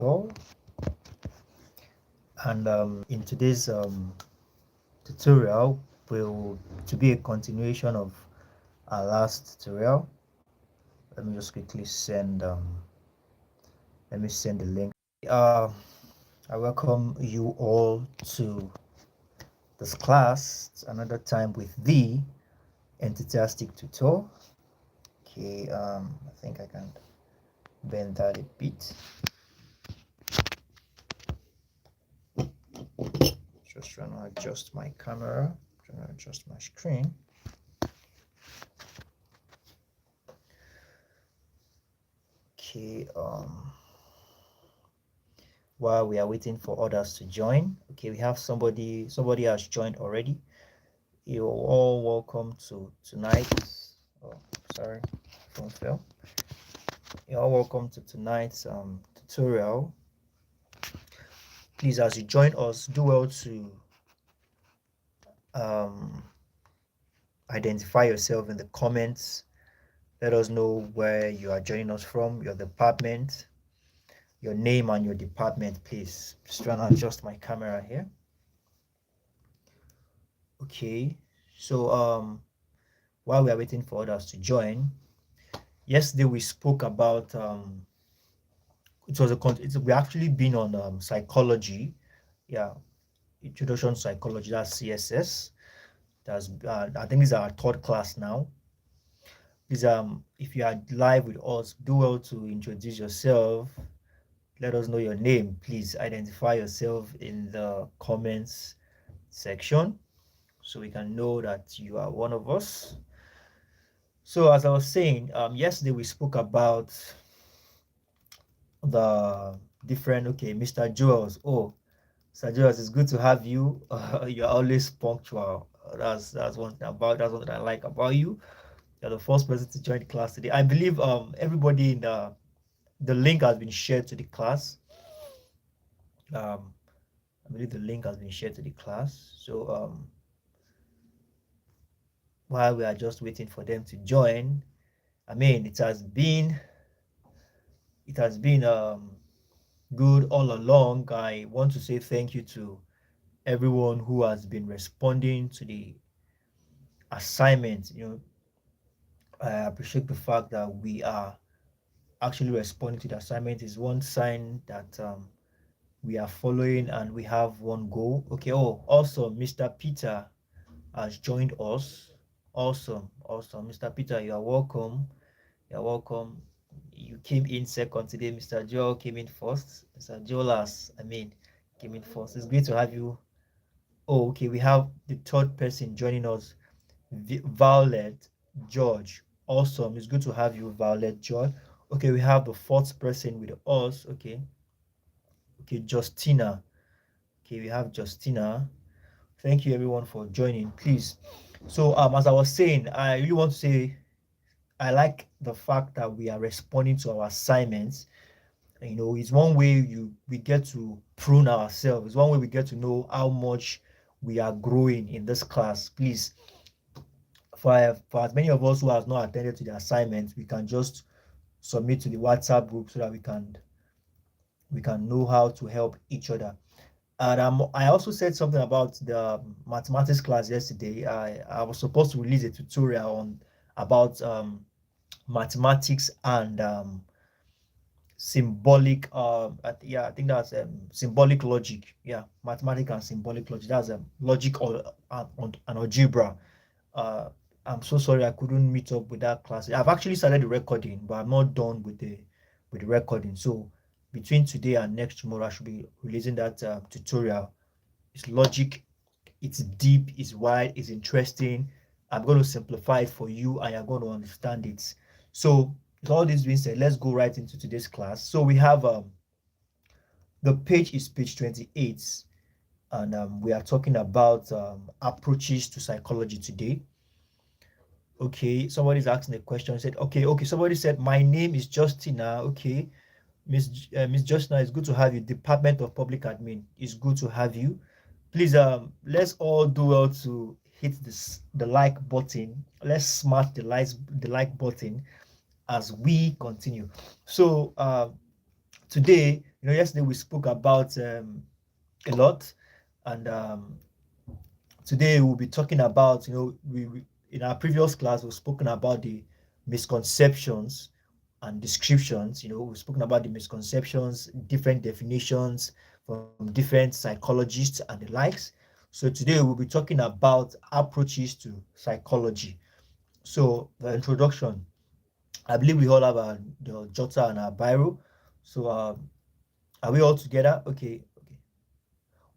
all. And in today's tutorial will to be a continuation of our last tutorial. Let me just quickly send the link. I welcome you all to this class. It's another time with the enthusiastic tutor. Okay, I think I can bend that a bit. Just trying to adjust my camera, trying to adjust my screen. Okay, while we are waiting for others to join, okay, we have somebody has joined already. You're all welcome to tonight's, oh, sorry, phone fell. You're all welcome to tonight's tutorial. Please, as you join us, do well to identify yourself in the comments. Let us know where you are joining us from, your department, your name and your department, please. Just trying to adjust my camera here. Okay, so while we are waiting for others to join, yesterday we spoke about we actually been on psychology, yeah, introduction to psychology, that's CSS. That's I think this is our third class now. Please, if you are live with us, do well to introduce yourself. Let us know your name. Please identify yourself in the comments section so we can know that you are one of us. So as I was saying, yesterday we spoke about the different, okay, Mr. Joels. Oh, Mr. Joels, it's good to have you. You're always punctual. That's one thing I like about you. You're the first person to join the class today. I believe everybody in the link has been shared to the class. I believe the link has been shared to the class. So while we are just waiting for them to join, I mean, it has been good all along. I want to say thank you to everyone who has been responding to the assignment. I appreciate the fact that we are actually responding to the assignment. Is one sign that we are following and we have one goal. Okay. Oh, also Mr. Peter has joined us. Awesome, Mr. Peter, you are welcome. You came in second today. Mr. Joel came in first. Mr. Jolas, came in first. It's great to have you. Oh, okay. We have the third person joining us, Violet George. Awesome. It's good to have you, Violet George. Okay, we have the fourth person with us. Okay, Justina. Okay, we have Justina. Thank you everyone for joining. Please. So as I was saying, I really want to say I like the fact that we are responding to our assignments. It's one way we get to prune ourselves. It's one way we get to know how much we are growing in this class. Please, for as many of us who has not attended to the assignment, we can just submit to the WhatsApp group so that we can know how to help each other. And I also said something about the mathematics class yesterday. I was supposed to release a tutorial on about mathematics and symbolic I think that's symbolic logic. Yeah, mathematics and symbolic logic. That's logic or and algebra. I'm so sorry I couldn't meet up with that class. I've actually started the recording, but I'm not done with the recording. So between today and next tomorrow, I should be releasing that tutorial. It's logic, it's deep, it's wide, it's interesting. I'm going to simplify it for you and you're going to understand it. So with all this being said, let's go right into today's class. So we have the page is page 28, and we are talking about approaches to psychology today. Okay, somebody's asking a question. Said, okay. Somebody said, my name is Justina. Okay, Miss Justina, it's good to have you. Department of Public Admin, it's good to have you. Please, let's all do well to hit the like button. Let's smash the like button as we continue. So today yesterday we spoke about a lot, and today we'll be talking about, we in our previous class we've spoken about the misconceptions and descriptions. We've spoken about the misconceptions, different definitions from different psychologists and the likes. So today we'll be talking about approaches to psychology. So the introduction, I believe we all have the jotter and our biro. So are we all together? Okay.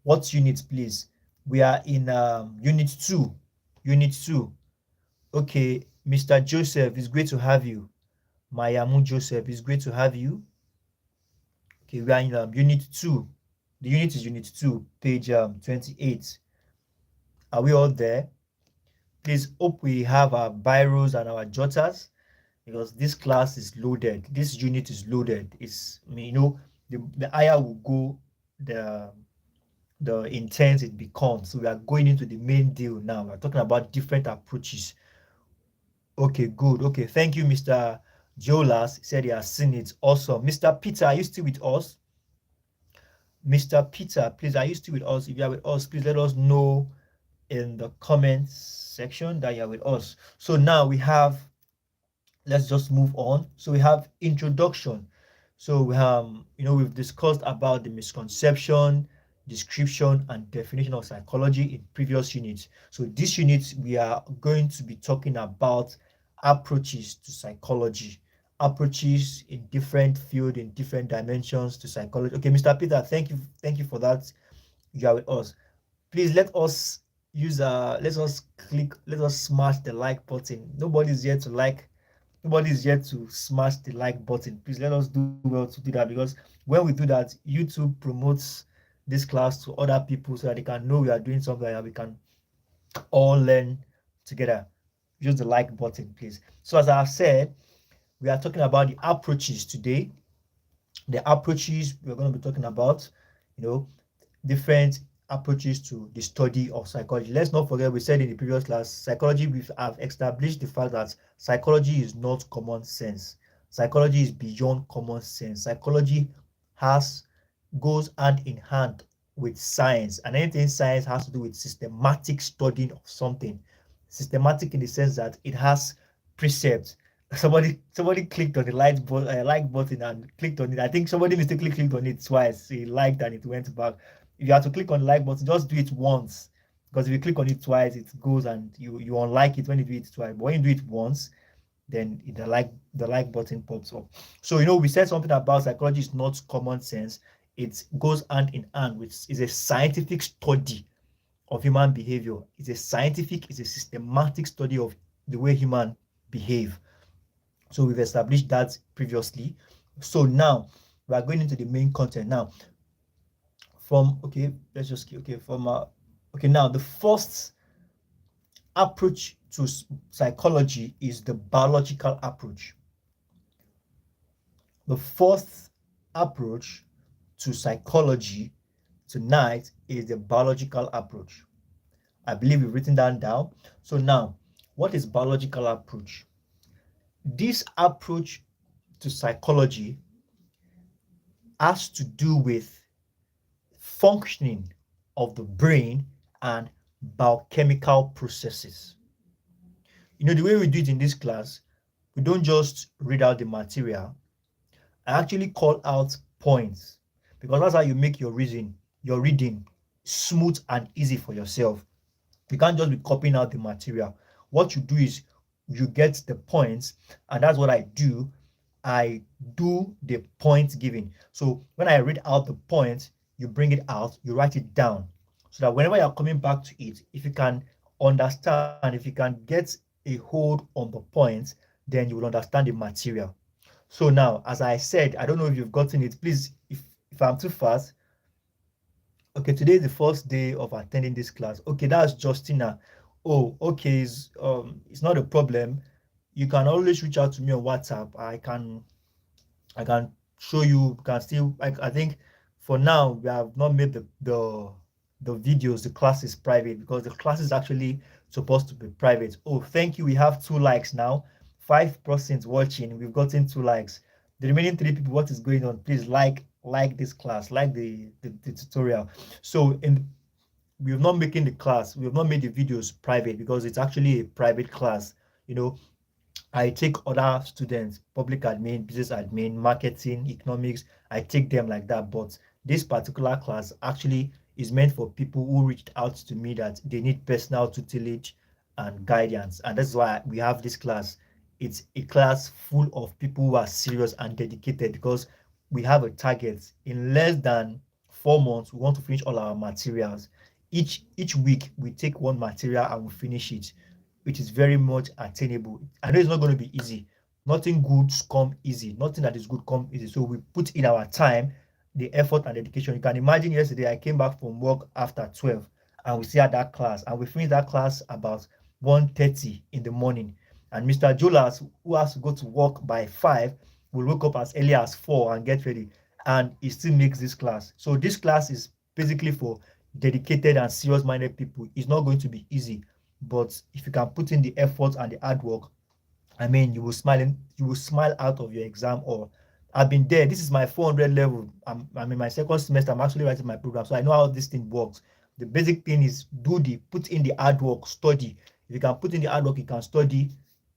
What unit, please? We are in unit 2. Unit 2. Okay, Mr. Joseph, it's great to have you. Mayamu Joseph, it's great to have you. Okay, we are in unit 2. The unit is unit 2, page 28. Are we all there? Please hope we have our biros and our jotters, because this class is loaded. This unit is loaded. The higher we go, the intense it becomes. So we are going into the main deal now. We're talking about different approaches. Okay, good. Okay, thank you, Mr. Jolas. He said he has seen it. Awesome. Mr. Peter, are you still with us? Mr. Peter, please, are you still with us? If you are with us, please let us know in the comments section that you're with us. So now we have, let's just move on. So we have introduction. So we've discussed about the misconception, description, and definition of psychology in previous units. So this unit we are going to be talking about approaches to psychology, approaches in different field, in different dimensions to psychology. Okay, Mr. Peter, thank you for that. You are with us. Please let us smash the like button. Nobody's here to smash the like button. Please let us do well to do that, because when we do that, YouTube promotes this class to other people so that they can know we are doing something and we can all learn together. Use the like button, please. So as I have said, we are talking about the approaches today. The approaches we're going to be talking about, different approaches to the study of psychology. Let's not forget, we said in the previous class, psychology, we have established the fact that psychology is not common sense. Psychology is beyond common sense. Psychology goes hand in hand with science, and anything science has to do with systematic studying of something. Systematic in the sense that it has precepts. Somebody clicked on the like button and clicked on it. I think somebody mistakenly clicked on it twice. He liked and it went back. If you have to click on the like button, just do it once, because if you click on it twice, it goes and you unlike it when you do it twice. But when you do it once, then the like button pops up. So we said something about psychology is not common sense. It goes hand in hand with, is a scientific study of human behavior. It's a systematic study of the way humans behave. So we've established that previously. So now we are going into the main content now. Now the first approach to psychology is the biological approach. The fourth approach to psychology tonight is the biological approach. I believe we've written that down. So now, what is biological approach? This approach to psychology has to do with functioning of the brain and biochemical processes. The way we do it in this class, we don't just read out the material. I actually call out points, because that's how you make your reading smooth and easy for yourself. You can't just be copying out the material. What you do is you get the points, and that's what I do. I do the point giving. So when I read out the point, you bring it out, you write it down, so that whenever you're coming back to it, if you can understand, if you can get a hold on the points, then you will understand the material. So now, as I said, I don't know if you've gotten it. Please, if I'm too fast. Okay, today is the first day of attending this class. Okay, that's Justina. Oh, okay, it's not a problem. You can always reach out to me on WhatsApp. I can show you. Can still. I think for now we have not made the videos, the classes private, because the class is actually supposed to be private. Oh, thank you. We have 2 likes now. 5% watching. We've gotten 2 likes. The remaining 3 people, what is going on? Please like like this class, like the tutorial. So we're not making the class, we've not made the videos private because it's actually a private class. You know, I take other students, public admin, business admin, marketing, economics, I take them like that. But this particular class actually is meant for people who reached out to me that they need personal tutelage and guidance. And that's why we have this class. It's a class full of people who are serious and dedicated because we have a target. In less than 4 months, we want to finish all our materials. Each week we take one material and we finish it, which is very much attainable. I know it's not going to be easy. Nothing good come easy. Nothing that is good come easy. So we put in our time, the effort and dedication. You can imagine yesterday I came back from work after 12 and we still had that class and we finished that class about 1:30 in the morning. And Mr. Jolas, who has to go to work by 5, will wake up as early as 4 and get ready. And he still makes this class. So this class is basically for dedicated and serious-minded people. It's not going to be easy, but if you can put in the effort and the hard work, I mean, you will smile out of your exam. Or I've been there. This is my 400 level. I'm in my second semester. I'm actually writing my program, so I know how this thing works. The basic thing is put in the hard work, study. If you can put in the hard work, you can study.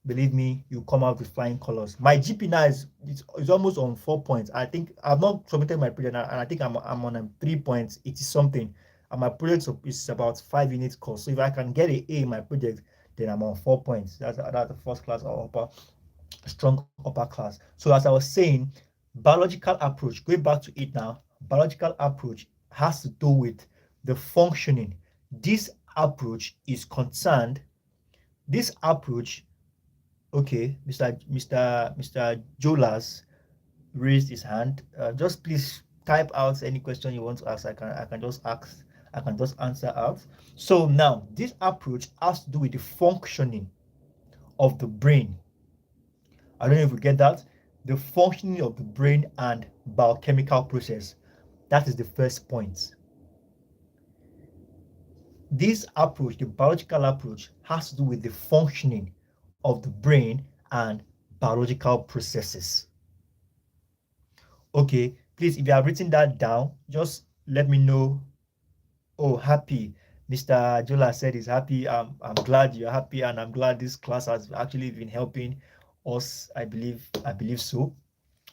Believe me, you come out with flying colors. My GP now is almost on 4 points. I think I've not submitted my project, and I think I'm on a 3 points. It is something. And my project is about 5 units course. So if I can get an A in my project, then I'm on 4 points. That's the first class or strong upper class. So as I was saying, biological approach, going back to it now, biological approach has to do with the functioning. This approach is concerned, this approach, okay, Mr. Jolas raised his hand. Just please type out any question you want to ask. I can just answer out. So now this approach has to do with the functioning of the brain. I don't know if we get that. The functioning of the brain and biochemical process. That is the first point. This approach, the biological approach, has to do with the functioning of the brain and biological processes. Okay, please, if you have written that down, just let me know. Oh, happy. Mr. Jola said he's happy. I'm glad you're happy, and I'm glad this class has actually been helping us. I believe so.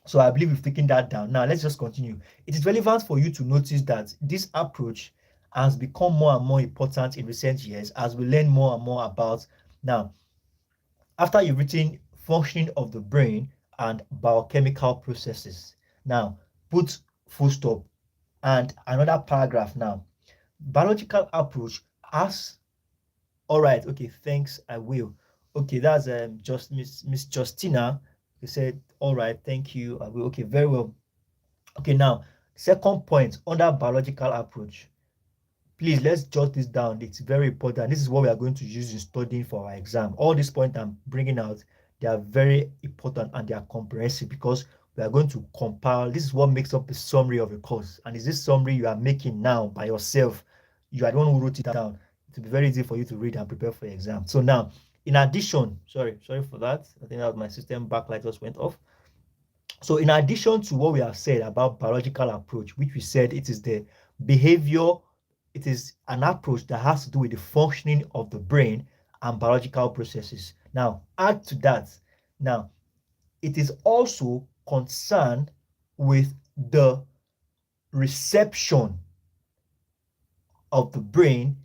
So I believe we've taken that down. Now let's just continue. It is relevant for you to notice that this approach has become more and more important in recent years as we learn more and more about. Now, after you've written functioning of the brain and biochemical processes, now put full stop and another paragraph. Now, biological approach has, all right, okay, thanks, I will. Okay, that's just Miss Justina. He said, all right, thank you, I will. Okay, very well. Okay, now second point under biological approach, please let's jot this down. It's very important. This is what we are going to use in studying for our exam. All these points I'm bringing out, they are very important and they are comprehensive because we are going to compile. This is what makes up the summary of a course. And is this summary you are making now by yourself? You are the one who wrote it down. It will be very easy for you to read and prepare for your exam. So now, in addition, sorry for that. I think that was my system backlight just went off. So in addition to what we have said about biological approach, which we said it is the behavior, it is an approach that has to do with the functioning of the brain and biological processes. Now, add to that, now, it is also concerned with the reception of the brain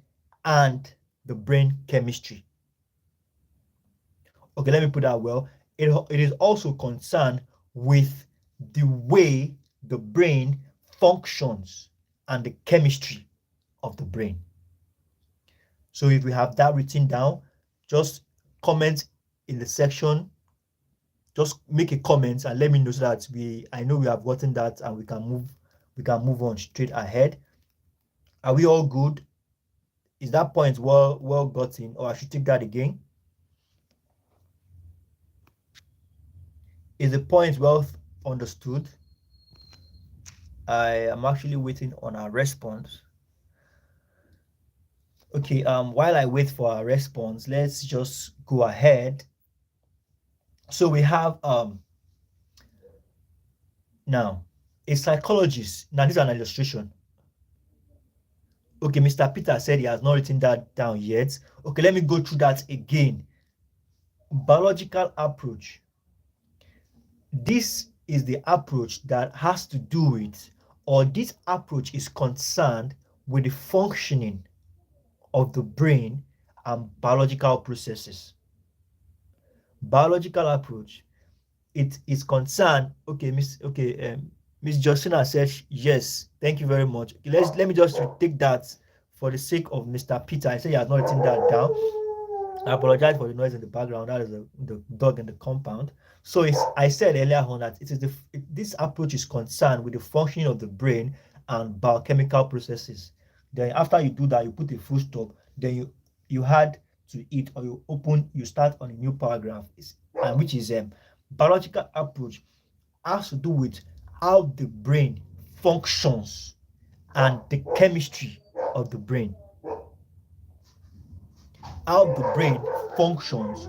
and the brain chemistry. Okay, let me put that well. It is also concerned with the way the brain functions and the chemistry of the brain. So if we have that written down, just comment in the section, just make a comment and let me know so that I know we have gotten that and we can move on straight ahead. Are we all good? Is that point well gotten, or I should take that again? Is the point well understood? I am actually waiting on our response. Okay, while I wait for our response, let's just go ahead. So we have now A psychologist, now this is an illustration. Okay, Mr. Peter said he has not written that down yet. Okay, let me go through that again. Biological approach. This is the approach that has to do with, or this approach is concerned with the functioning of the brain and biological processes. Biological approach, it is concerned. Okay, Miss Justina said yes. Thank you very much. Let me just take that for the sake of Mr. Peter. I say he has not written that down. I apologize for the noise in the background. That is the dog in the compound. So I said earlier on that this approach is concerned with the functioning of the brain and biochemical processes. Then after you do that, you put a full stop. Then you add to it, or you start on a new paragraph, which is biological approach has to do with how the brain functions and the chemistry of the brain. How the brain functions,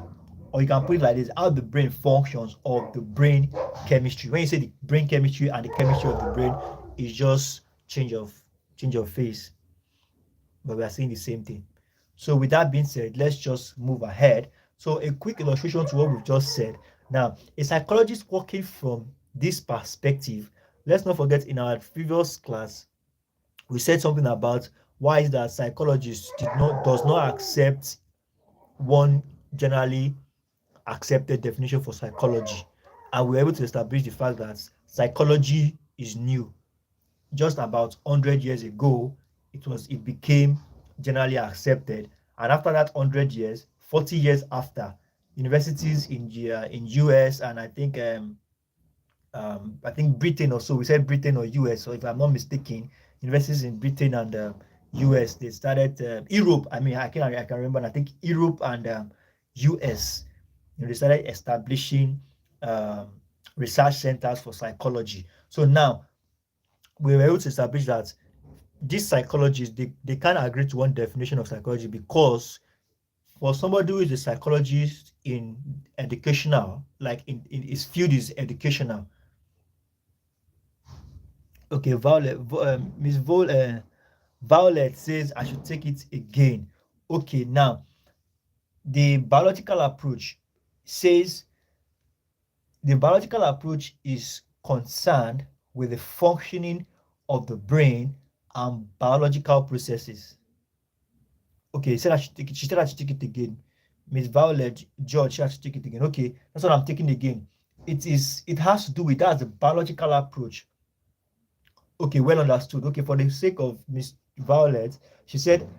or you can put it like this, how the brain functions of the brain chemistry. When you say the brain chemistry and the chemistry of the brain, is just change of phase, but we are saying the same thing. So with that being said, let's just move ahead. So a quick illustration to what we've just said. Now, a psychologist working from this perspective, let's not forget in our previous class, we said something about why is that psychologists does not accept one generally accepted definition for psychology, and we were able to establish the fact that psychology is new. Just about 100 years ago, it became generally accepted, and after that 100 years, 40 years after, universities in US, and I think Britain, or so we said Britain or US, so if I'm not mistaken, universities in Britain and US, they started Europe. I mean, I can remember. And I think Europe and US, they started establishing research centers for psychology. So now we were able to establish that these psychologists, they can't agree to one definition of psychology, because for somebody who is a psychologist in educational, like in his field is educational. Okay, Miss Violet says I should take it again. Okay, now the biological approach says the biological approach is concerned with the functioning of the brain and biological processes. Okay, she said I should take it again. Miss Violet George, she has to take it again. Okay, that's what I'm taking again. It has to do with that, the biological approach. Okay, well understood. Okay, for the sake of Miss Violet, she said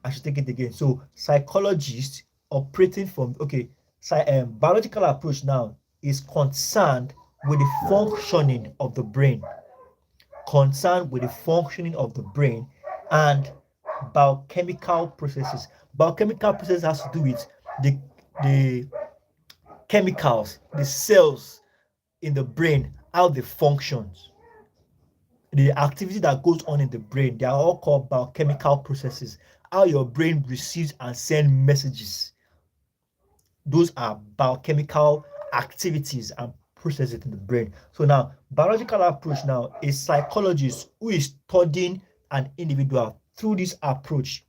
I should take it again. So psychologists operating from biological approach now is concerned with the functioning of the brain, and biochemical processes. Biochemical processes has to do with the chemicals, the cells in the brain, how they function, the activity that goes on in the brain. They are all called biochemical processes. How your brain receives and sends messages. Those are biochemical activities and processes in the brain. So now, biological approach now, a psychologist who is studying an individual through this approach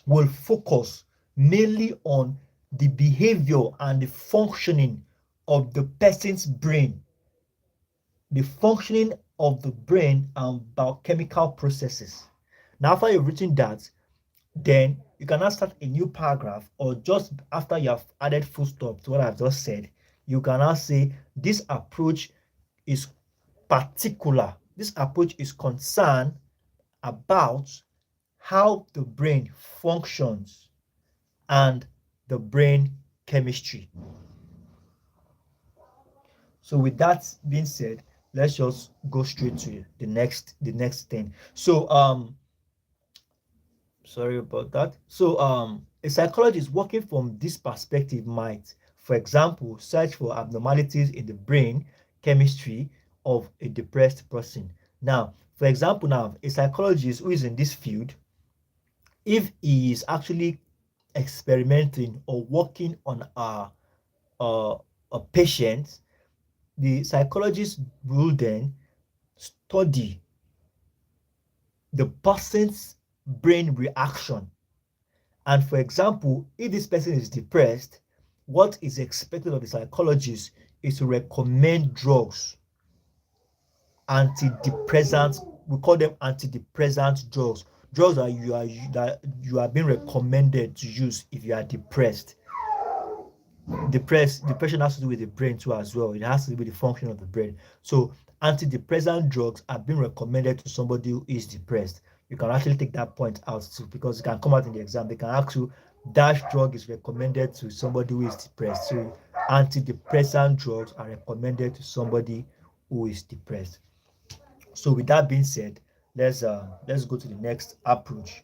will focus mainly on the behavior and the functioning of the person's brain, the functioning of the brain and biochemical processes. Now, after you've written that, then you can now start a new paragraph, or just after you have added full stop to what I've just said, you can now say this approach is particular. This approach is concerned about how the brain functions and the brain chemistry. So with that being said, let's just go straight to the next thing. So sorry about that. So a psychologist working from this perspective might, for example, search for abnormalities in the brain chemistry of a depressed person. Now, for example, now a psychologist who is in this field, if he is actually experimenting or working on a patient, the psychologist will then study the person's brain reaction. And for example, if this person is depressed, what is expected of the psychologist is to recommend drugs, antidepressants. We call them antidepressant drugs, drugs that you are being recommended to use if you are depressed. Depression has to do with the brain too as well. It has to do with the function of the brain. So antidepressant drugs are being recommended to somebody who is depressed. You can actually take that point out too, because it can come out in the exam. They can ask you, dash drug is recommended to somebody who is depressed. So antidepressant drugs are recommended to somebody who is depressed. So with that being said, let's go to the next approach.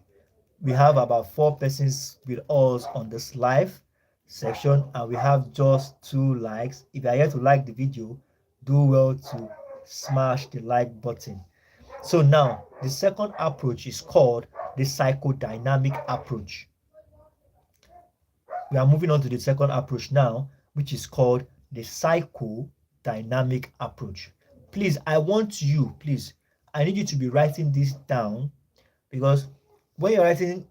We have about 4 persons with us on this live section, and we have just 2 likes. If you are here to like the video, do well to smash the like button. So now the second approach is called the psychodynamic approach. We are moving on to the second approach now, which is called the psychodynamic approach. Please, I need you to be writing this down, because when you're writing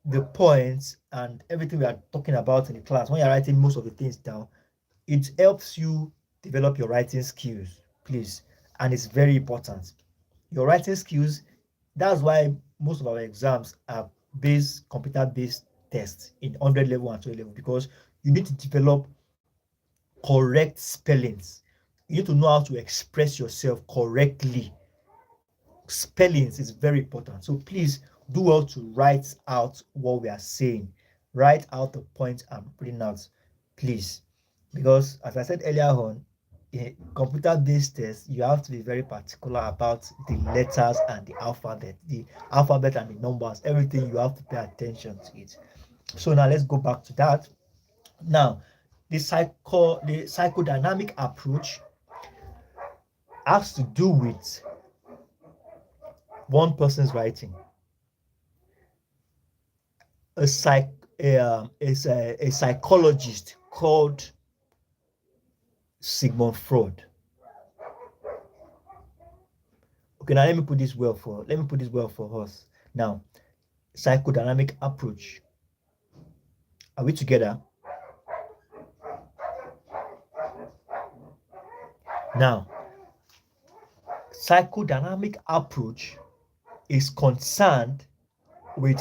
the points and everything we are talking about in the class, when you're writing most of the things down, it helps you develop your writing skills, please. And it's very important. Your writing skills, that's why most of our exams are computer-based tests in 100 level and 20 level, because you need to develop correct spellings. You need to know how to express yourself correctly. Spellings is very important. So please do well to write out what we are saying. Write out the points I'm putting out, please. Because as I said earlier on, in computer-based tests, you have to be very particular about the letters and the alphabet and the numbers, everything. You have to pay attention to it. So now let's go back to that. Now, the psychodynamic approach has to do with one person's writing. A psychologist called Sigmund Freud. Okay, now let me put this well for us. Now, psychodynamic approach. Are we together? Now, psychodynamic approach is concerned with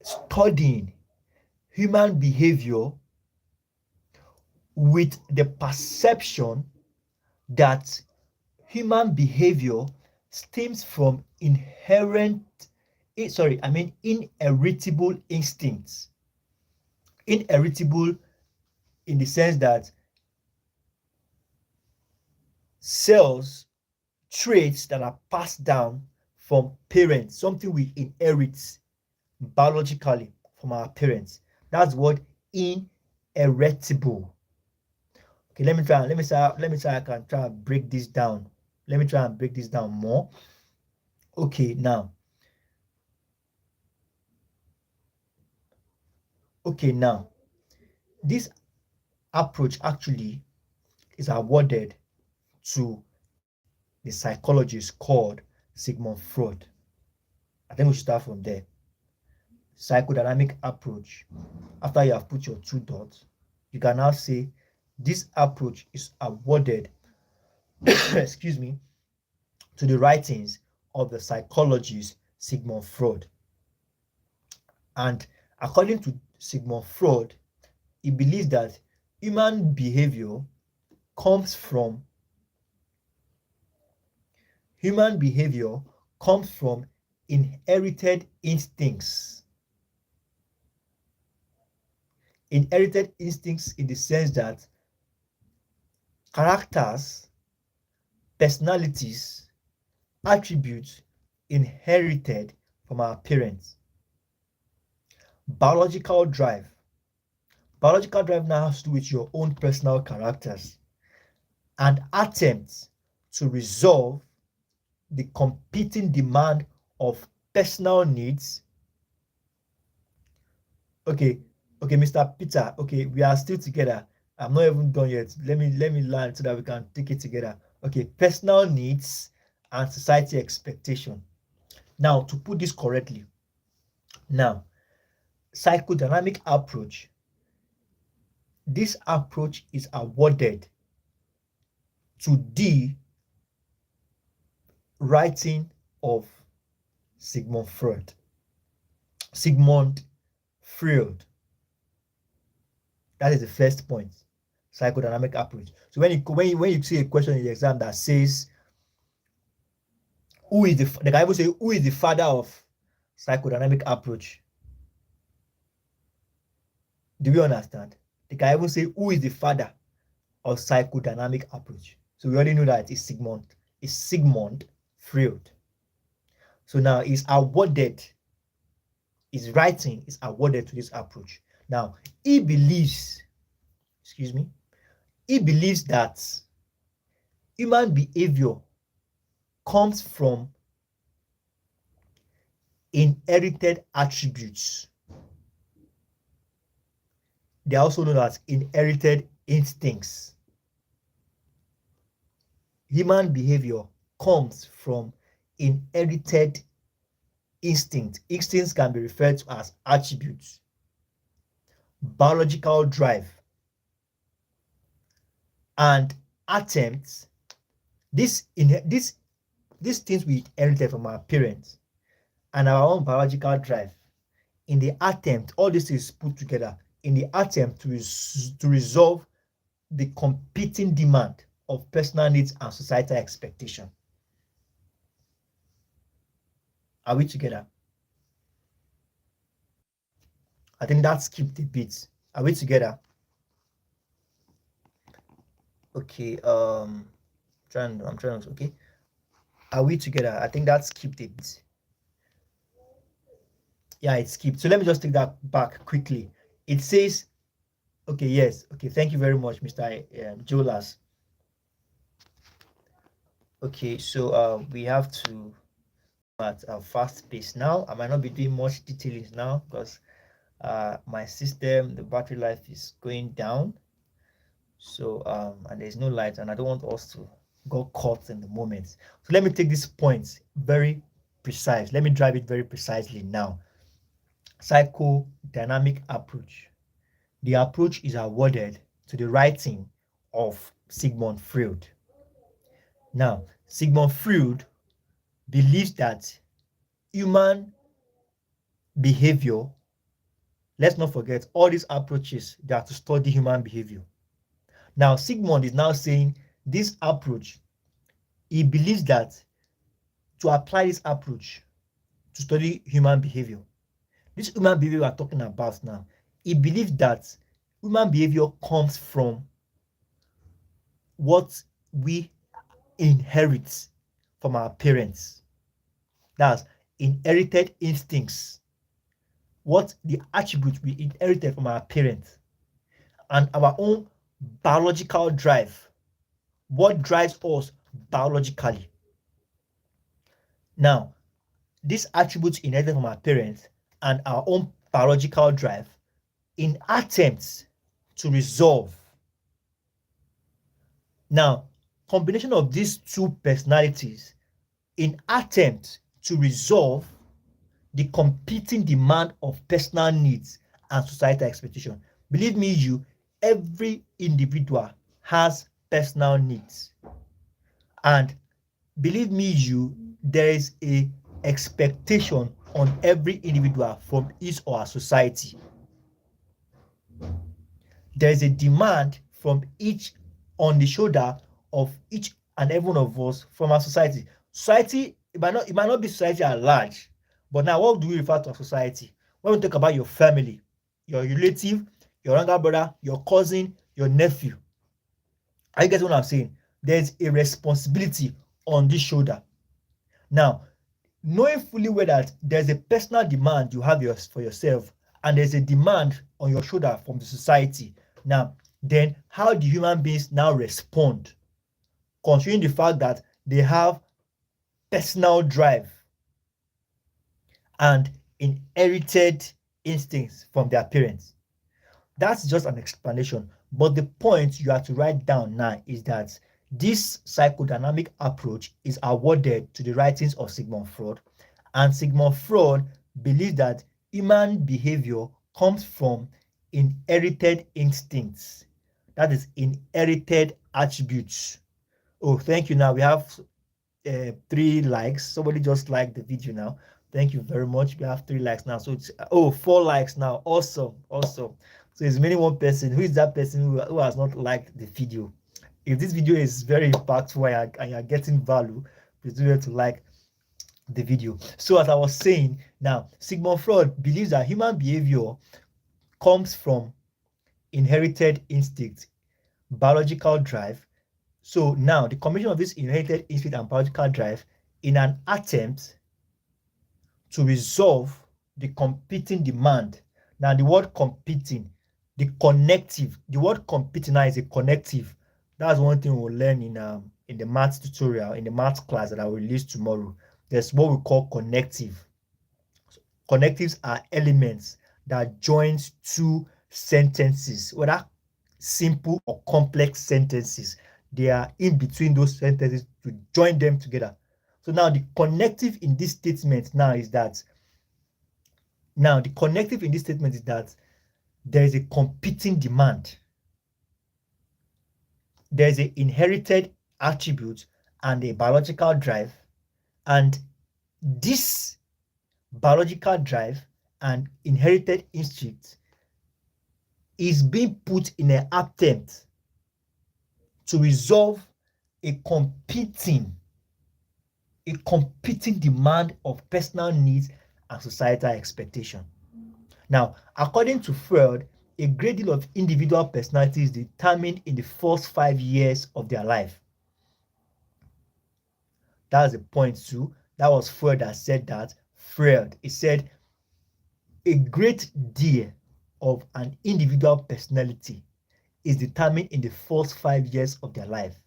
studying human behavior with the perception that human behavior stems from inheritable instincts. Inheritable in the sense that cells, traits that are passed down from parents, something we inherit biologically from our parents. That's what inheritable. Okay, let me try. I can try and break this down. Let me try and break this down more. Okay, now. This approach actually is awarded to the psychologist called Sigmund Freud. I think we should start from there. Psychodynamic approach. After you have put your 2 dots, you can now say this approach is awarded excuse me, to the writings of the psychologist Sigmund Freud. And according to Sigmund Freud, he believes that human behavior comes from inherited instincts. Inherited instincts in the sense that characters, personalities, attributes inherited from our parents. Biological drive. Biological drive now has to do with your own personal characters and attempts to resolve the competing demand of personal needs. Okay, Mr. Peter. Okay, we are still together. I'm not even done yet. Let me learn so that we can take it together. Okay, personal needs and society expectation. Now, to put this correctly, now, psychodynamic approach, this approach is awarded to the writing of Sigmund Freud. Sigmund Freud. That is the first point. Psychodynamic approach. So when you see a question in the exam that says, who is the guy will say, who is the father of psychodynamic approach? Do you understand? The guy will say, who is the father of psychodynamic approach? So we already know that it's Sigmund Freud. So now he's awarded, his writing is awarded to this approach. Now he believes that human behavior comes from inherited attributes. They are also known as inherited instincts. Human behavior comes from inherited instincts. Instincts can be referred to as attributes, biological drive, and attempts. These things we inherited from our parents and our own biological drive. In the attempt, all this is put together in the attempt to resolve the competing demand of personal needs and societal expectation. Are we together? I think that skipped a bit. Are we together? Okay, I'm trying to, okay. Are we together? I think that skipped a bit. Yeah, it skipped. So let me just take that back quickly. It says, okay, yes, okay, thank you very much, Mr. Jolas. Okay, so we have to at a fast pace now. I might not be doing much detailing now because my system, the battery life is going down. So and there's no light, and I don't want us to go caught in the moment. So let me take this point very precise. Let me drive it very precisely now. Psychodynamic approach. The approach is awarded to the writing of Sigmund Freud. Now, Sigmund Freud believes that human behavior, let's not forget, all these approaches, they are to study human behavior. Now, Sigmund is now saying this approach, he believes that to apply this approach to study human behavior, this human behavior we are talking about now, he believes that human behavior comes from what we inherit from our parents. That's inherited instincts, what the attributes we inherited from our parents, and our own biological drive, what drives us biologically. Now, these attributes inherited from our parents and our own biological drive in attempts to resolve. Now, combination of these two personalities in attempt to resolve the competing demand of personal needs and societal expectation. Believe me, every individual has personal needs. And believe me, there is a expectation on every individual from his or her society. There is a demand from each on the shoulder of each and every one of us from our society. Society, it might not be society at large, but now what do we refer to as society? When we talk about your family, your relative, your younger brother, your cousin, your nephew. Are you getting what I'm saying? There's a responsibility on this shoulder. Now, knowing fully well that there's a personal demand you have for yourself and there's a demand on your shoulder from the society. Now, then how do human beings now respond? Considering the fact that they have personal drive and inherited instincts from their parents. That's just an explanation. But the point you have to write down now is that This psychodynamic approach is awarded to the writings of Sigmund Freud, and Sigmund Freud believes that human behavior comes from inherited instincts, that is, inherited attributes. Oh, thank you. Now we have 3 likes. Somebody just liked the video now. Thank you very much. We have 3 likes now. So it's 4 likes now. Awesome. So it's mainly one person. Who is that person who has not liked the video? If this video is very impactful and you're getting value, please do to like the video. So as I was saying, now Sigmund Freud believes that human behavior comes from inherited instinct, biological drive. So now the combination of this inherited instinct and biological drive in an attempt to resolve the competing demand. Now the word competing, the word competing now is a connective. That's one thing we'll learn in the maths tutorial, in the maths class that I will release tomorrow. There's what we call connective. So connectives are elements that joins 2 sentences, whether simple or complex sentences. They are in between those sentences to join them together. So now the connective in this statement is that there is a competing demand. There is an inherited attribute and a biological drive, and this biological drive and inherited instinct is being put in an attempt to resolve a competing demand of personal needs and societal expectation. Now, according to Freud, a great deal of individual personality is determined in the first 5 years of their life. That's the point too. That was Freud that said that. He said a great deal of an individual personality is determined in the first 5 years of their life.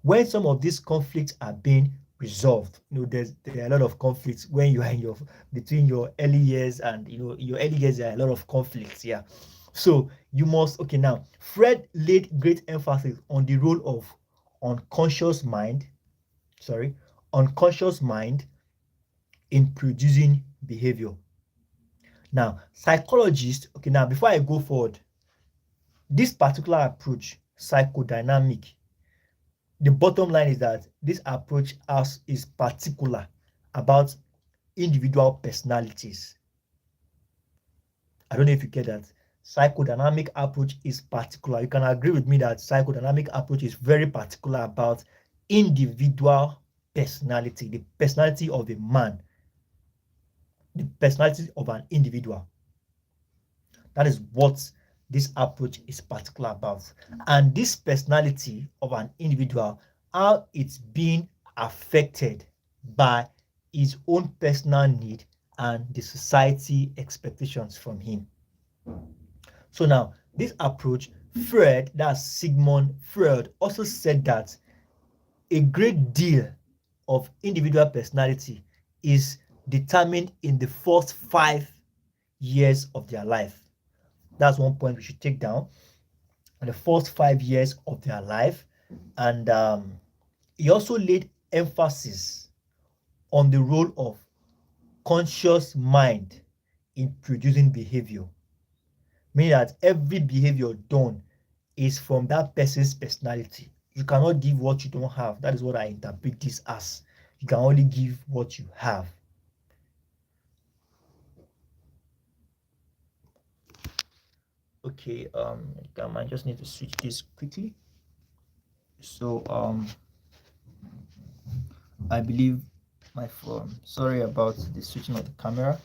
When some of these conflicts are being resolved, there are a lot of conflicts when you are between your early years and your early years. There are a lot of conflicts. Yeah. So you must, now Freud laid great emphasis on the role of unconscious mind in producing behavior. Now, psychologists, now before I go forward, this particular approach, psychodynamic, the bottom line is that this approach is particular about individual personalities. I don't know if you get that. Psychodynamic approach is particular. You can agree with me that psychodynamic approach is very particular about individual personality, the personality of a man, the personality of an individual. That is what this approach is particular about. And this personality of an individual, how it's being affected by his own personal need and the society expectations from him. So now, this approach, Freud, that's Sigmund Freud, also said that a great deal of individual personality is determined in the first 5 years of their life. That's one point we should take down. In the first 5 years of their life. And he also laid emphasis on the role of conscious mind in producing behavior. Meaning that every behavior done is from that person's personality. You cannot give what you don't have. That is what I interpret this as. You can only give what you have. Okay, I just need to switch this quickly. So I believe my phone. Sorry about the switching of the camera.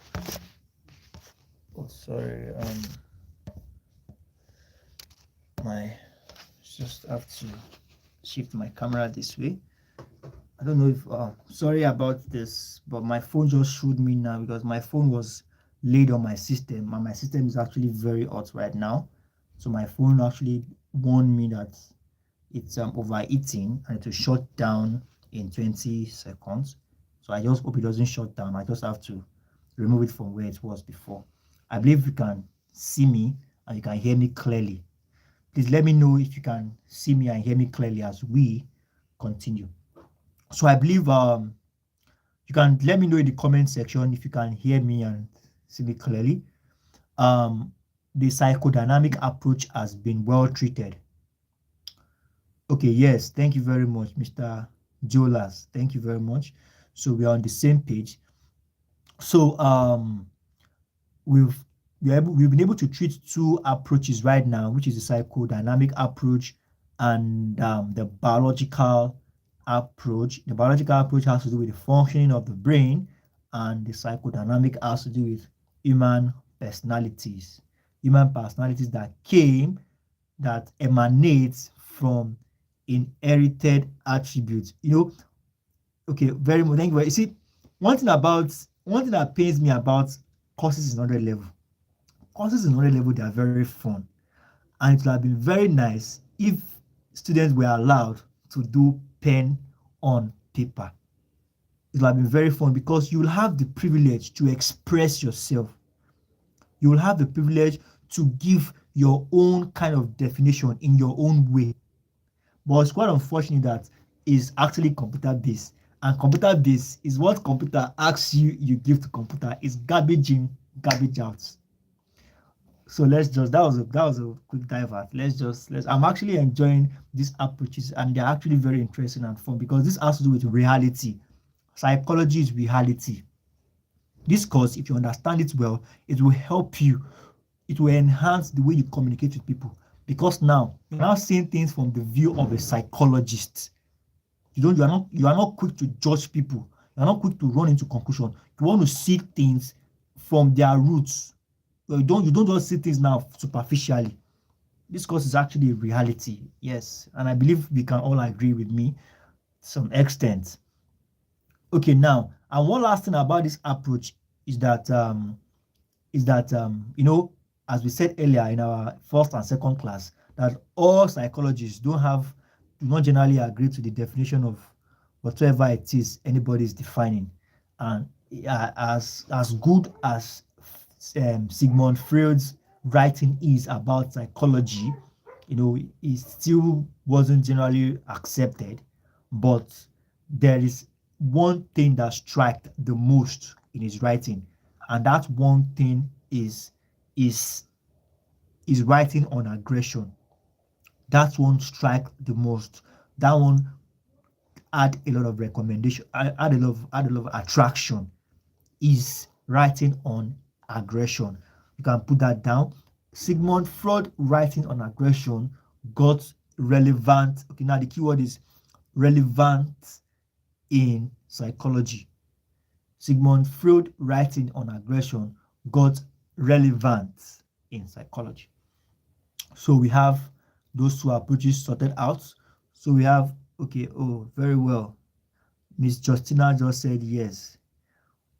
Oh, sorry. Just have to shift my camera this way. I don't know if sorry about this, but my phone just showed me now because my phone was laid on my system and my system is actually very hot right now. So my phone actually warned me that it's overheating and it will shut down in 20 seconds. So I just hope it doesn't shut down. I just have to remove it from where it was before. I believe you can see me and you can hear me clearly. Please let me know if you can see me and hear me clearly as we continue. So I believe you can let me know in the comment section if you can hear me and see me clearly. The psychodynamic approach has been well treated. Okay, yes, thank you very much, Mr. Jolas. Thank you very much. So we are on the same page. So we've been able to treat two approaches right now, which is the psychodynamic approach and the biological approach. The biological approach has to do with the functioning of the brain, and the psychodynamic has to do with human personalities that emanates from inherited attributes. Okay, very much. Thank you. You see, one thing that pains me about courses in another level. Courses in another level, they are very fun. And it would have been very nice if students were allowed to do pen on paper. It will have been very fun because you will have the privilege to express yourself. You will have the privilege to give your own kind of definition in your own way. But it's quite unfortunate that it's actually computer-based. And computer-based is what computer asks you give to computer. It's garbage in, garbage out. So that was a quick dive at. I'm actually enjoying these approaches, and they're actually very interesting and fun because this has to do with reality. Psychology is reality. This course, if you understand it well, it will help you. It will enhance the way you communicate with people because now you're now seeing things from the view of a psychologist. You are not quick to judge people. You are not quick to run into conclusion. You want to see things from their roots. You don't just see things now superficially. This course is actually a reality, yes, and I believe we can all agree with me to some extent. Okay, now, and one last thing about this approach is that as we said earlier in our first and second class, that all psychologists do not generally agree to the definition of whatever it is anybody is defining, and as good as Sigmund Freud's writing is about psychology, it still wasn't generally accepted. But there is one thing that struck the most in his writing, and that one thing is writing on aggression. That one struck the most. That one had a lot of recommendation, had a lot of attraction. Is writing on aggression. You can put that down. Sigmund Freud writing on aggression got relevant. Okay, now the keyword is relevant in psychology. Sigmund Freud writing on aggression got relevant in psychology. So we have those two approaches sorted out. So we have, okay, very well. Miss Justina just said yes.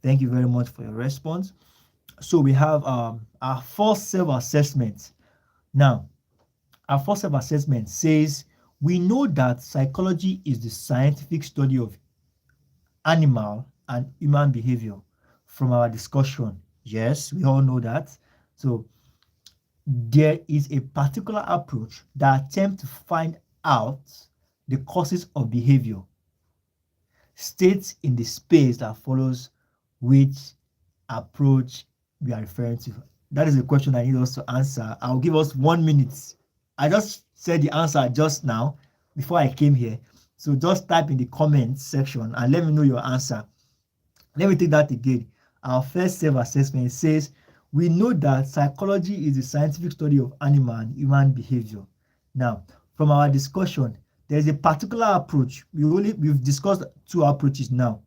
Thank you very much for your response. So we have our first self-assessment. Now, our first self-assessment says, we know that psychology is the scientific study of animal and human behavior from our discussion. Yes, we all know that. So there is a particular approach that attempts to find out the causes of behavior. States in the space that follows which approach we are referring to. That is the question I need us to answer. I'll give us 1 minute. I just said the answer just now before I came here. So just type in the comments section and let me know your answer. Let me take that again. Our first self-assessment says, we know that psychology is the scientific study of animal and human behavior. Now, from our discussion, there's a particular approach. We've discussed two approaches now.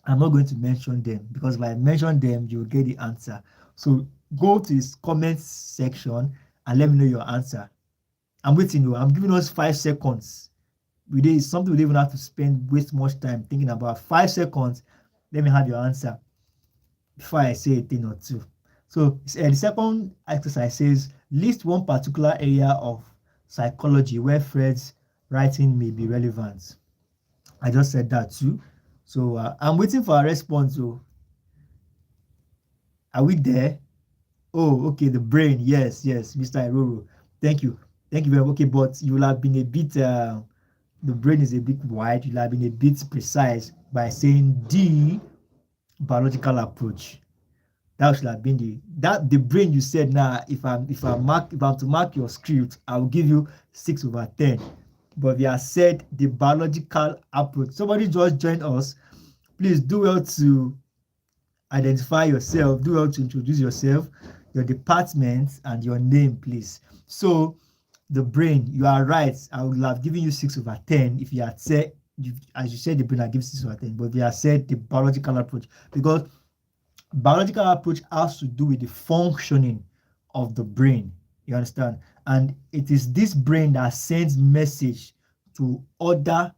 I'm not going to mention them because if I mention them, you'll get the answer. So go to this comments section and let me know your answer. I'm waiting. I'm giving us 5 seconds. It's something we don't even have to waste much time thinking about. 5 seconds. Let me have your answer before I say a thing or two. So the second exercise says, list one particular area of psychology where Freud's writing may be relevant. I just said that too. So I'm waiting for a response. Are we there? Oh, okay, the brain. Yes, Mr. Iroro. Thank you very much. Okay, but you will have been a bit the brain is a bit wide, you'll have been a bit precise by saying the biological approach. That should have been the brain you said. Now, if I'm to mark your script, I'll give you 6/10. But we have said the biological approach. Somebody just joined us. Please do well to identify yourself. Do well to introduce yourself, your department, and your name, please. So, the brain, you are right. I would have given you 6/10 if you had said, as you said, the brain, I give 6/10. But we have said the biological approach, because biological approach has to do with the functioning of the brain. You understand? And it is this brain that sends message to the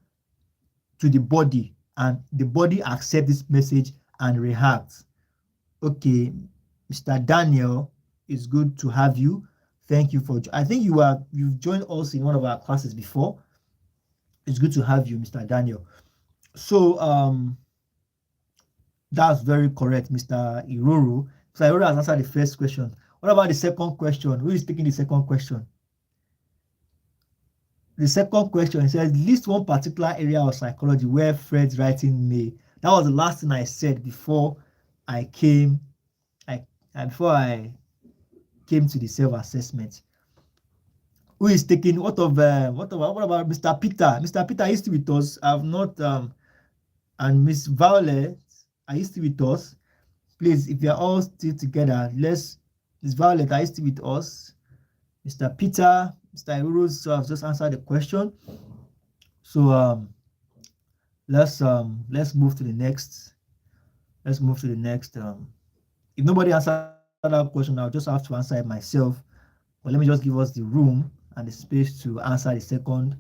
body, and the body accepts this message and reacts. Okay, Mr. Daniel, it's good to have you. Thank you for. I think you've joined us in one of our classes before. It's good to have you, Mr. Daniel. So that's very correct, Mr. Iruru. So Iruru has answered the first question. What about the second question? Who is taking the second question? The second question says, list one particular area of psychology where Freud's writing may. That was the last thing I said before I came to the self-assessment. Who is taking what about Mr. Peter? Mr. Peter is still with us. I've not and Miss Violet, are you still with us? Please, if you are all still together, Miss Violet, are you still with us? Mr. Peter, Mr. Iruru, so I've just answered the question. So let's move to the next. Let's move to the next. If nobody answered that question, I'll just have to answer it myself. But let me just give us the room and the space to answer the second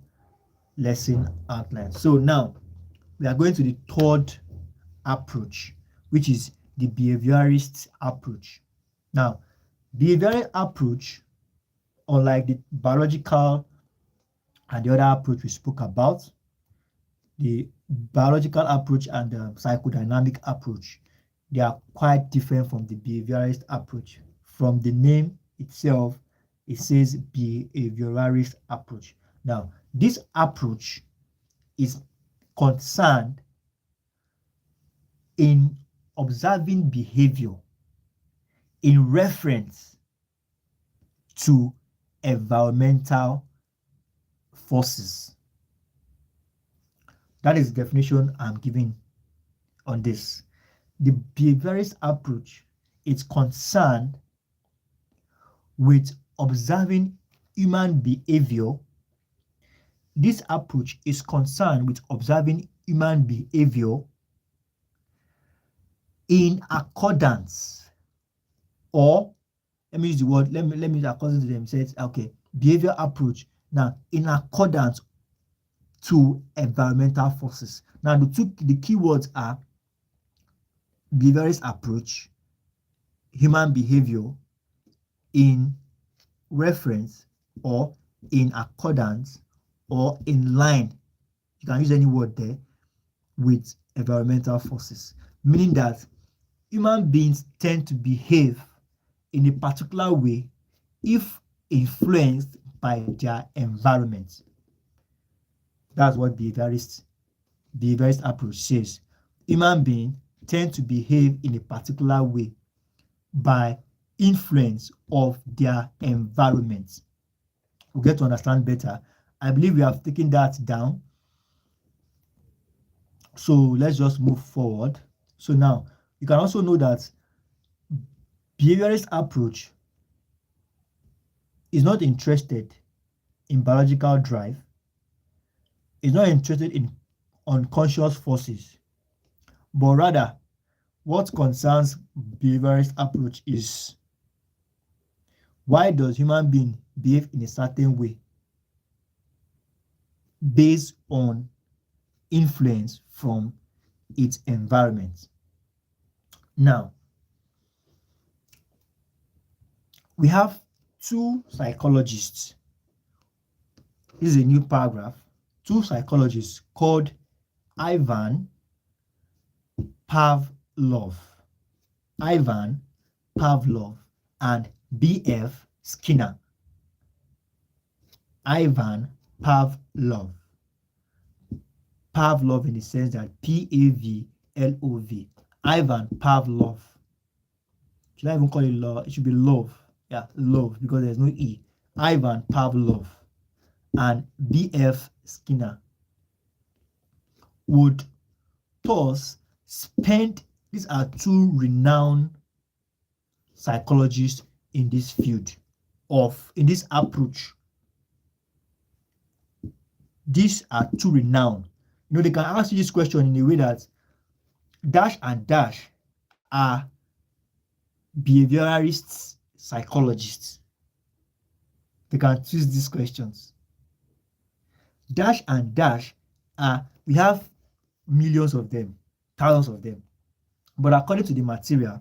lesson outline. So now we are going to the third approach, which is the behaviorist approach. Now, behavioral approach, unlike the biological and the other approach we spoke about, the biological approach and the psychodynamic approach, they are quite different from the behaviorist approach. From the name itself, it says behaviorist approach. Now, this approach is concerned in observing behavior in reference to environmental forces. That is the definition I'm giving on this. The behaviorist approach is concerned with observing human behavior. This approach is concerned with observing human behavior in accordance, or let me use the word, let me according to them, says, okay, behavior approach. Now, in accordance to environmental forces. Now, the key words are behaviorist approach, human behavior in reference or in accordance or in line. You can use any word there with environmental forces, meaning that human beings tend to behave in a particular way if influenced by their environment. That's what behaviorist approach says. Human beings tend to behave in a particular way by influence of their environment. We'll get to understand better. I believe we have taken that down. So let's just move forward. So now you can also know that behaviorist approach is not interested in biological drive, is not interested in unconscious forces, but rather what concerns behaviorist approach is why does human being behave in a certain way based on influence from its environment. Now, we have two psychologists. This is a new paragraph. Two psychologists called Ivan Pavlov and B.F. Skinner. Ivan Pavlov Pavlov in the sense that Pavlov, Ivan Pavlov. Should I even call it love? It should be love. Yeah, love, because there's no E. Ivan Pavlov and B.F. Skinner would thus spend, these are two renowned psychologists in this field in this approach. These are two renowned. They can ask you this question in a way that dash and dash are behaviorists, psychologists. They can choose these questions. Dash and dash we have millions of them, thousands of them. But according to the material,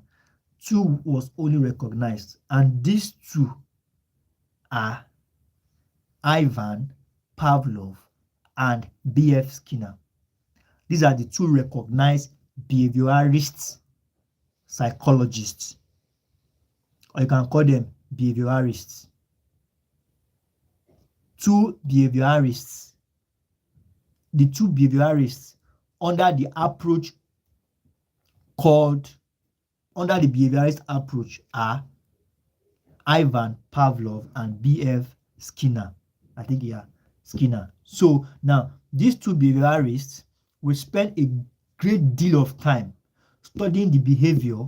two was only recognized, and these two are Ivan Pavlov and B.F. Skinner. These are the two recognized behaviorists, psychologists, or you can call them behaviorists. Two behaviorists. The two behaviorists under the behaviorist approach are Ivan Pavlov and B.F. Skinner. I think, yeah, Skinner. So now these two behaviorists will spend a great deal of time studying the behavior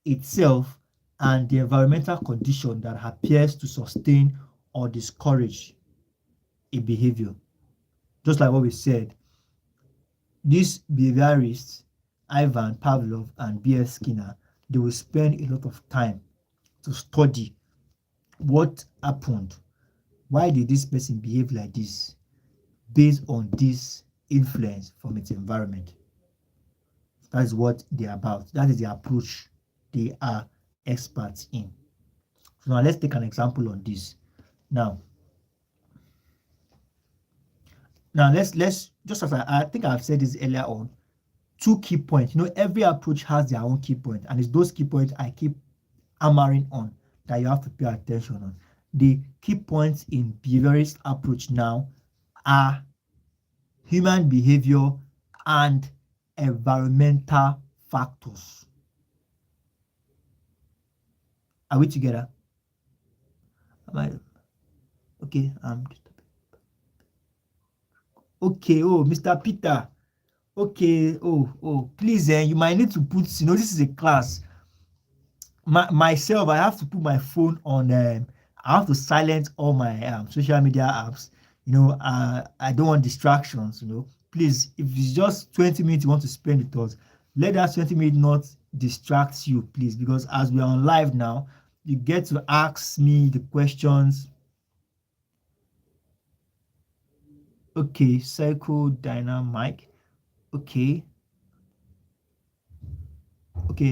itself and the environmental condition that appears to sustain or discourage a behavior. Just like what we said, these behaviorists, Ivan Pavlov and B.F. Skinner, they will spend a lot of time to study what happened. Why did this person behave like this based on this influence from its environment? That is what they're about. That is the approach they are experts in. So now let's take an example on this. Now let's just as I think I've said this earlier on, two key points. Every approach has their own key point, and it's those key points I keep hammering on that you have to pay attention on. The key points in behaviorist approach now are human behavior and environmental factors. Are we together? Okay? Okay, oh, Mr. Peter. Okay, please, you might need to put, this is a class. Myself, I have to put my phone on, I have to silence all my social media apps. I don't want distractions, Please, if it's just 20 minutes you want to spend with us, let that 20 minutes not distract you, please, because as we are on live now, you get to ask me the questions. Okay, Psychodynamic. Okay,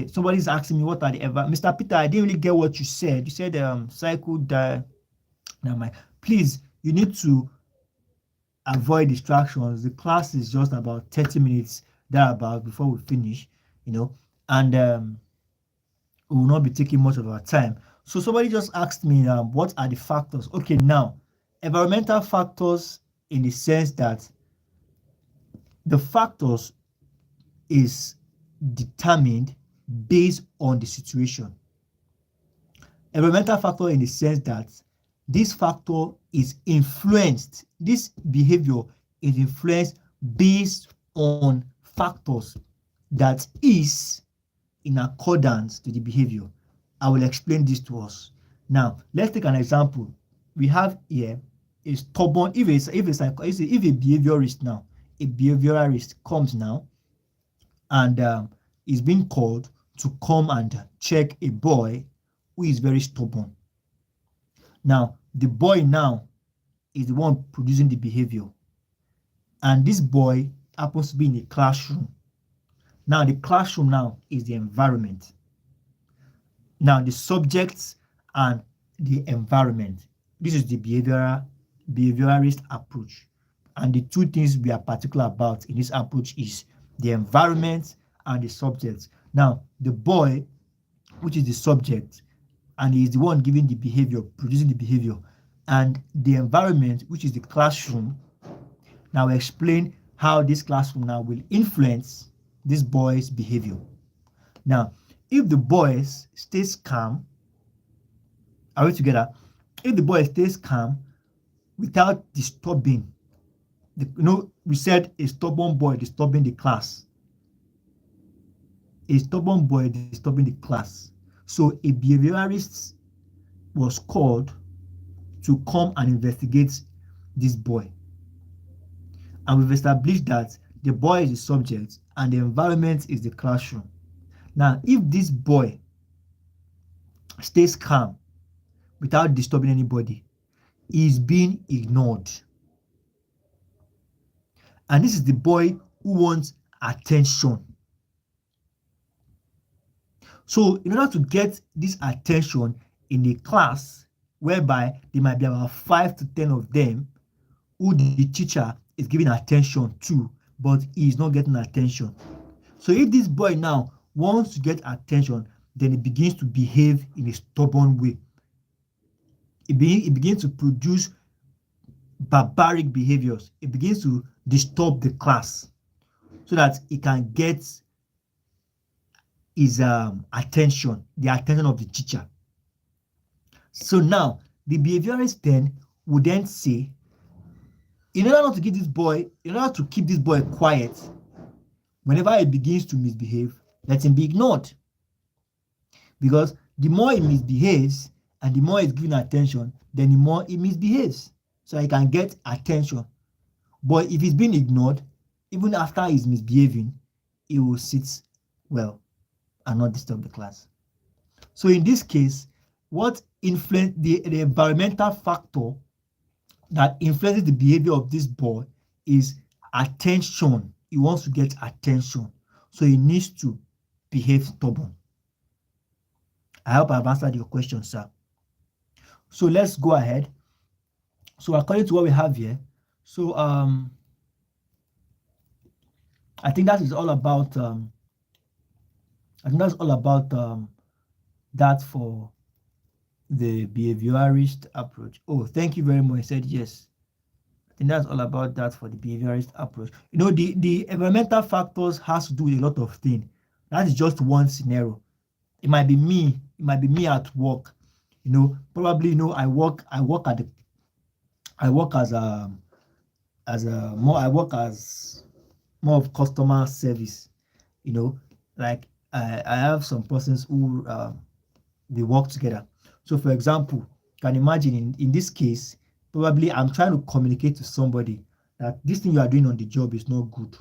somebody's asking me what are the Mr. Peter, I didn't really get what you said. You said Psychodynamic. Please, you need to avoid distractions. The class is just about 30 minutes thereabout before we finish, and we will not be taking much of our time. So somebody just asked me, what are the factors? Okay, now, environmental factors in the sense that the factors is determined based on the situation. Environmental factor in the sense that this factor is influenced, this behavior is influenced based on factors that is in accordance to the behavior. I will explain this to us. Now, let's take an example. We have here a stubborn, if a behaviorist now, a behaviorist comes now and is being called to come and check a boy who is very stubborn. Now, the boy now is the one producing the behavior. And this boy happens to be in a classroom. Now, the classroom now is the environment. Now, the subjects and the environment. This is the behaviorist approach. And the two things we are particular about in this approach is the environment and the subjects. Now, the boy, which is the subject, and he is the one giving the behavior, producing the behavior, and the environment, which is the classroom. Now, we explain how this classroom now will influence this boy's behavior. Now, if the boy stays calm, are we together? If the boy stays calm without disturbing, we said a stubborn boy disturbing the class. A stubborn boy disturbing the class. So a behaviorist was called to come and investigate this boy. And we've established that the boy is the subject and the environment is the classroom. Now, if this boy stays calm without disturbing anybody, he is being ignored. And this is the boy who wants attention. So in order to get this attention in a class whereby there might be about 5 to 10 of them who the teacher is giving attention to, but he is not getting attention. So if this boy now wants to get attention, then he begins to behave in a stubborn way. It begins to produce barbaric behaviors. It begins to disturb the class so that he can get his attention, the attention of the teacher. So now the behaviorist then would then say, in order to keep this boy quiet, whenever he begins to misbehave, let him be ignored. Because the more he misbehaves and the more he's given attention, then the more he misbehaves. So he can get attention. But if he's being ignored, even after he's misbehaving, he will sit well and not disturb the class. So in this case, what influence the environmental factor that influences the behavior of this boy is attention. He wants to get attention. So he needs to behave stubborn. I hope I've answered your question, sir. So let's go ahead. So according to what we have here, so I think that is all about that for the behaviorist approach. Oh, thank you very much. I said yes. I think that's all about that for the behaviorist approach. The environmental factors has to do with a lot of things. That is just one scenario. It might be me at work. Probably I work as more of customer service. Like I have some persons who they work together. So for example, you can imagine in this case, probably I'm trying to communicate to somebody that this thing you are doing on the job is not good.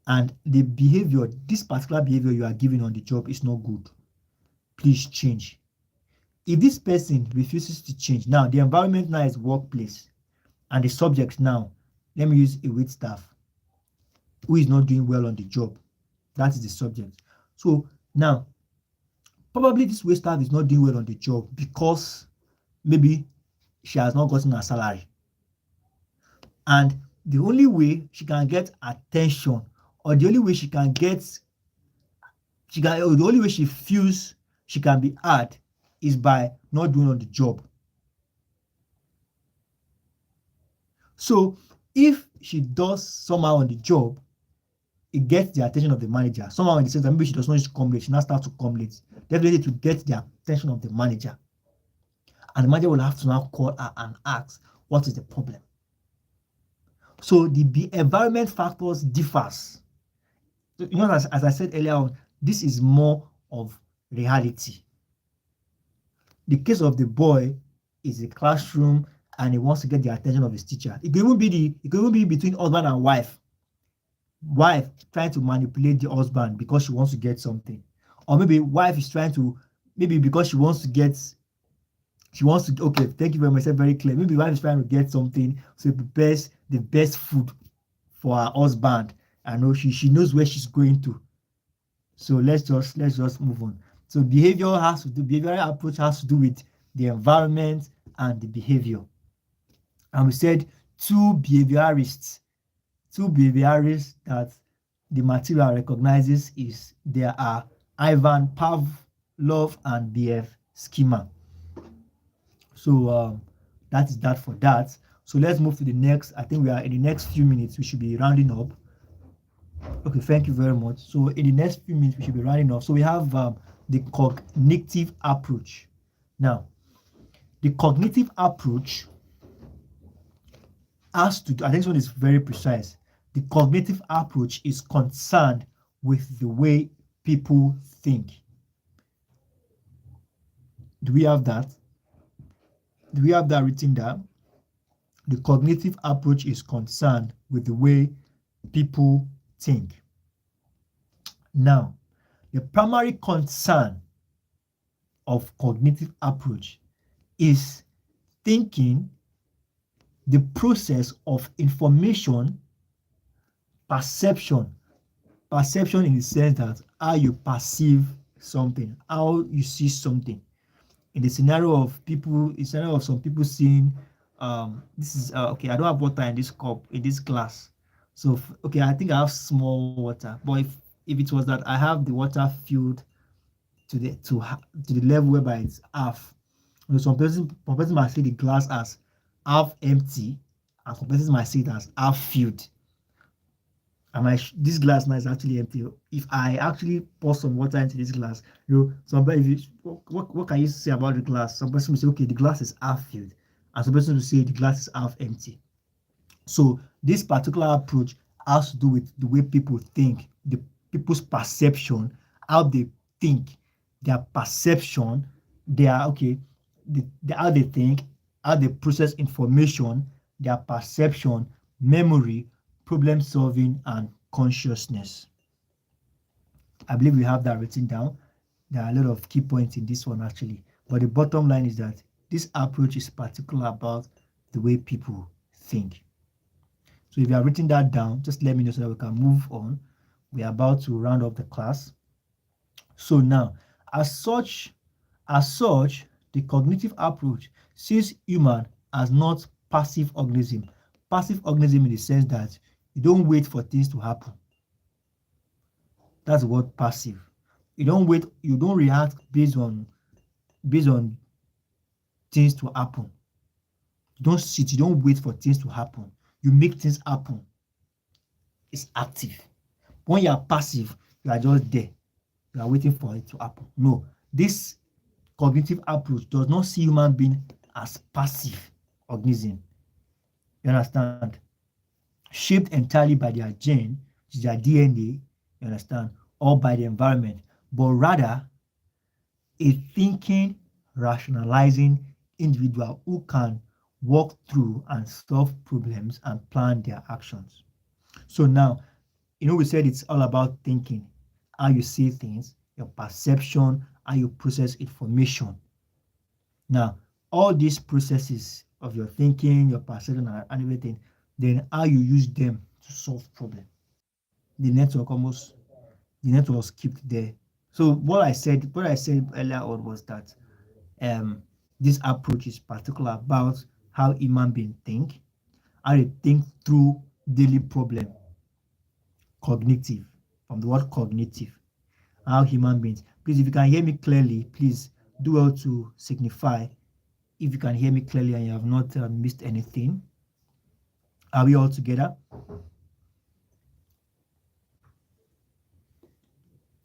And this particular behavior you are giving on the job is not good. Please change. If this person refuses to change, now the environment now is workplace, and the subject now, let me use a wait staff who is not doing well on the job. That is the subject. So now, probably this wait staff is not doing well on the job because maybe she has not gotten her salary. And the only way she can get attention, or the only way the only way she feels she can be heard is by not doing on the job. So if she does somehow on the job, it gets the attention of the manager. Somehow in the sense that maybe she does not need to come late, she now starts to come late. Definitely to get the attention of the manager. And the manager will have to now call her and ask, what is the problem? So the environment factors differs. As I said earlier on, this is more of reality. The case of the boy is a classroom and he wants to get the attention of his teacher. It could even be between husband and wife. Wife trying to manipulate the husband because she wants to get something. Or maybe wife is trying to, because she wants to, okay, thank you very much, very clear. Maybe wife is trying to get something, so it prepares the best food for her husband. I know she knows where she's going to. So let's just move on. So behavioral approach has to do with the environment and the behavior. And we said two behaviorists that the material recognizes there are Ivan Pavlov and B.F. Schema. So that is that for that. So let's move to the next. I think we are in the next few minutes. We should be rounding up. Okay, thank you very much. So in the next few minutes, we should be rounding up. So we have the cognitive approach. Now, the cognitive approach has to do, I think this one is very precise. The cognitive approach is concerned with the way people think. Do we have that? Do we have that written down? The cognitive approach is concerned with the way people think. Now, the primary concern of cognitive approach is thinking, the process of information, perception in the sense that how you perceive something, how you see something. In the scenario of some people seeing, this is okay, I don't have water in this cup, in this glass. So okay, I think I have small water, but if it was that I have the water filled to the level whereby it's half, some person might see the glass as half empty, and some person might see it as half filled. And this glass now is actually empty. If I actually pour some water into this glass, somebody, what can you say about the glass? Some person will say, okay, the glass is half filled, and some person will say the glass is half empty. So this particular approach has to do with the way people think, the people's perception, how they think, their perception, how they think, how they process information, their perception, memory, problem solving, and consciousness. I believe we have that written down. There are a lot of key points in this one actually, but the bottom line is that this approach is particular about the way people think. So if you have written that down, just let me know so that we can move on. We are about to round up the class. So now, as such, the cognitive approach sees human as not passive organism. Passive organism in the sense that you don't wait for things to happen. That's the word passive. You don't wait, you don't react based on things to happen. You don't sit, you don't wait for things to happen. You make things happen. It's active. When you are passive, you are just there. You are waiting for it to happen. No, this cognitive approach does not see human being as passive organism. You understand? Shaped entirely by their gene, which is their DNA, you understand, or by the environment, but rather a thinking, rationalizing individual who can walk through and solve problems and plan their actions. So now, we said it's all about thinking, how you see things, your perception, how you process information. Now, all these processes of your thinking, your perception, and everything, then how you use them to solve problems. The network skipped there. So what I said earlier on was that this approach is particular about how human beings think, how they think through daily problem. Cognitive, from the word cognitive, how human beings. Please, if you can hear me clearly, please do well to signify if you can hear me clearly and you have not missed anything. Are we all together?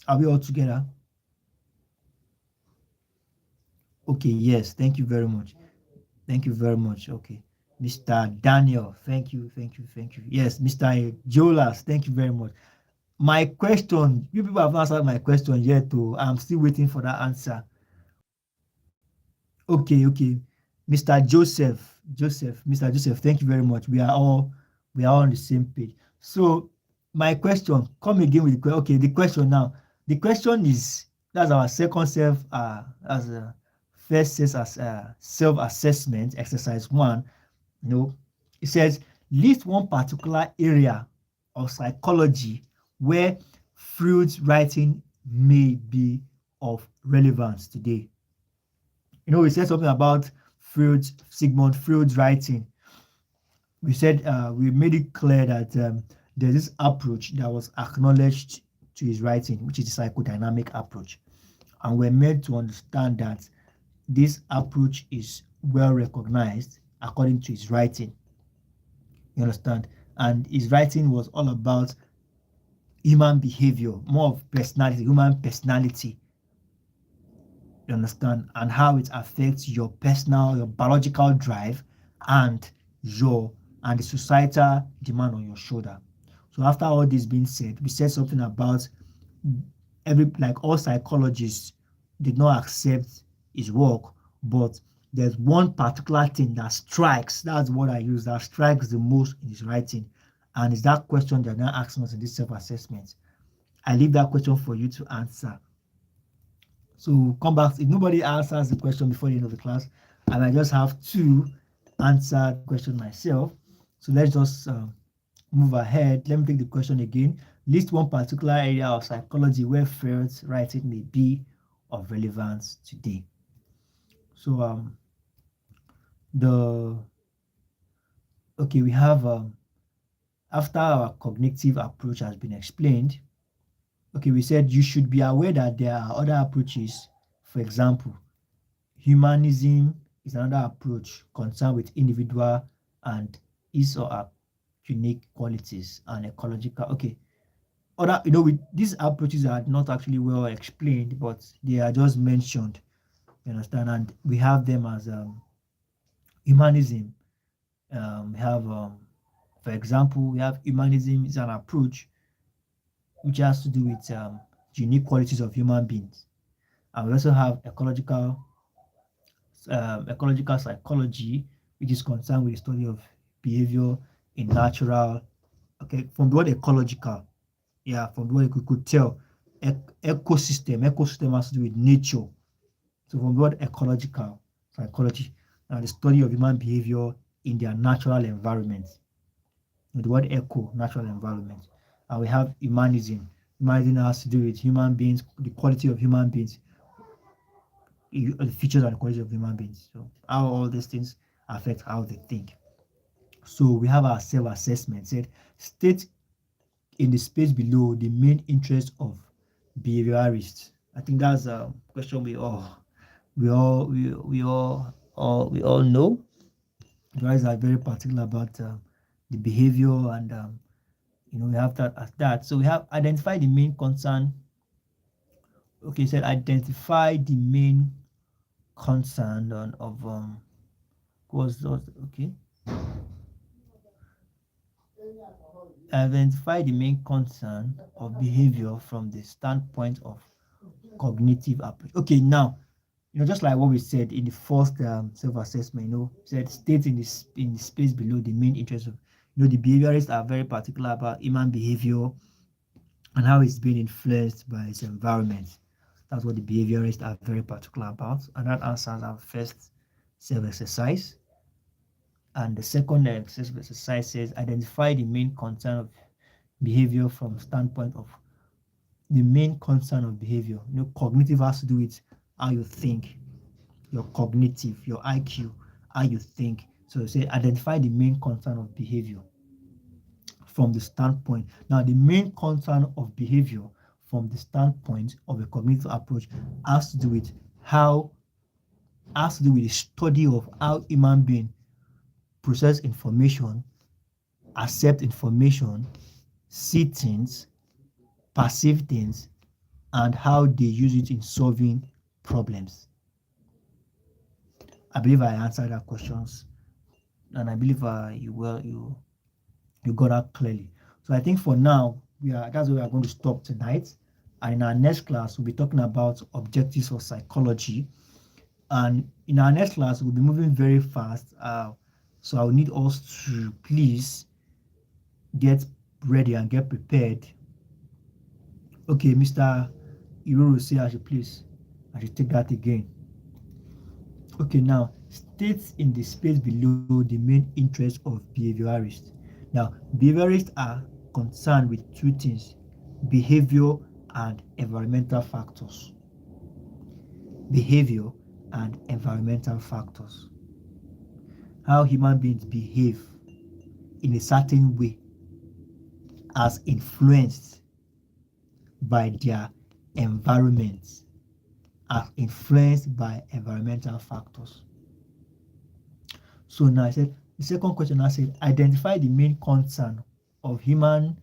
Are we all together? Okay, yes, thank you very much. Thank you very much. Okay. Mr. Daniel, thank you. Yes, Mr. Jolas, thank you very much. My question, you people have answered my question yet too. I'm still waiting for that answer. Okay. Mr. Joseph, thank you very much. We are all on the same page. So my question, come again with the question now. The question is, that's our second self-assessment, exercise 1. It says, list one particular area of psychology where Freud's writing may be of relevance today. We said something about Sigmund Freud's writing. We said we made it clear that there's this approach that was acknowledged to his writing, which is the psychodynamic approach. And we're made to understand that this approach is well recognized according to his writing. You understand? And his writing was all about human behavior, more of personality, human personality. You understand? And how it affects your personal, your biological drive and the societal demand on your shoulder. So after all this being said, we said something about like all psychologists did not accept his work, but there's one particular thing that strikes, that's what I use, that strikes the most in his writing. And it's that question they're now asking us in this self-assessment. I leave that question for you to answer. So come back. If nobody answers the question before the end of the class, I might just have to answer the question myself. So let's just move ahead. Let me take the question again. List one particular area of psychology where Freud's writing may be of relevance today. So we have after our cognitive approach has been explained, we said you should be aware that there are other approaches. For example, humanism is another approach concerned with individual and his or her unique qualities and ecological. With these approaches are not actually well explained, but they are just mentioned. You understand? And we have them as humanism. We have, for example, we have humanism is an approach which has to do with unique qualities of human beings, and we also have ecological psychology, which is concerned with the study of behavior in natural. From the word ecological, from the word you could tell, ecosystem has to do with nature. So from the word ecological psychology, the study of human behavior in their natural environment. The word eco, natural environment. And we have humanism. Humanism has to do with human beings, the quality of human beings, the features and the quality of human beings. So how all these things affect how they think. So we have our self-assessment. Said state in the space below the main interest of behaviorists. I think that's a question we all know. You guys are very particular about the behavior, and we have that as that. So we have identify the main concern. Said identify the main concern of identify the main concern of behavior from the standpoint of cognitive approach. Now, just like what we said in the first self-assessment, said state in the space below the main interest of, the behaviorists are very particular about human behavior and how it's being influenced by its environment. That's what the behaviorists are very particular about, and that answers our first self-exercise. And the second self-exercise says identify the main concern of behavior from the standpoint of the main concern of behavior. Cognitive has to do with how you think, your cognitive, your IQ, how you think. So say identify the main concern of behavior from the standpoint. Now, the main concern of behavior from the standpoint of a cognitive approach has to do with the study of how human beings process information, accept information, see things, perceive things, and how they use it in solving problems. I believe I answered that questions, and I believe you got that clearly. So I think for now that's where we are going to stop tonight. And in our next class, we'll be talking about objectives of psychology. And in our next class, we'll be moving very fast. So I'll need us to please get ready and get prepared. Mr. Iruru say I should take that again. Now state in the space below the main interest of behaviorists. Now, behaviorists are concerned with two things: behavior and environmental factors. Behavior and environmental factors. How human beings behave in a certain way as influenced by their environments, are influenced by environmental factors. So now I said The second question I said, identify the main concern of human,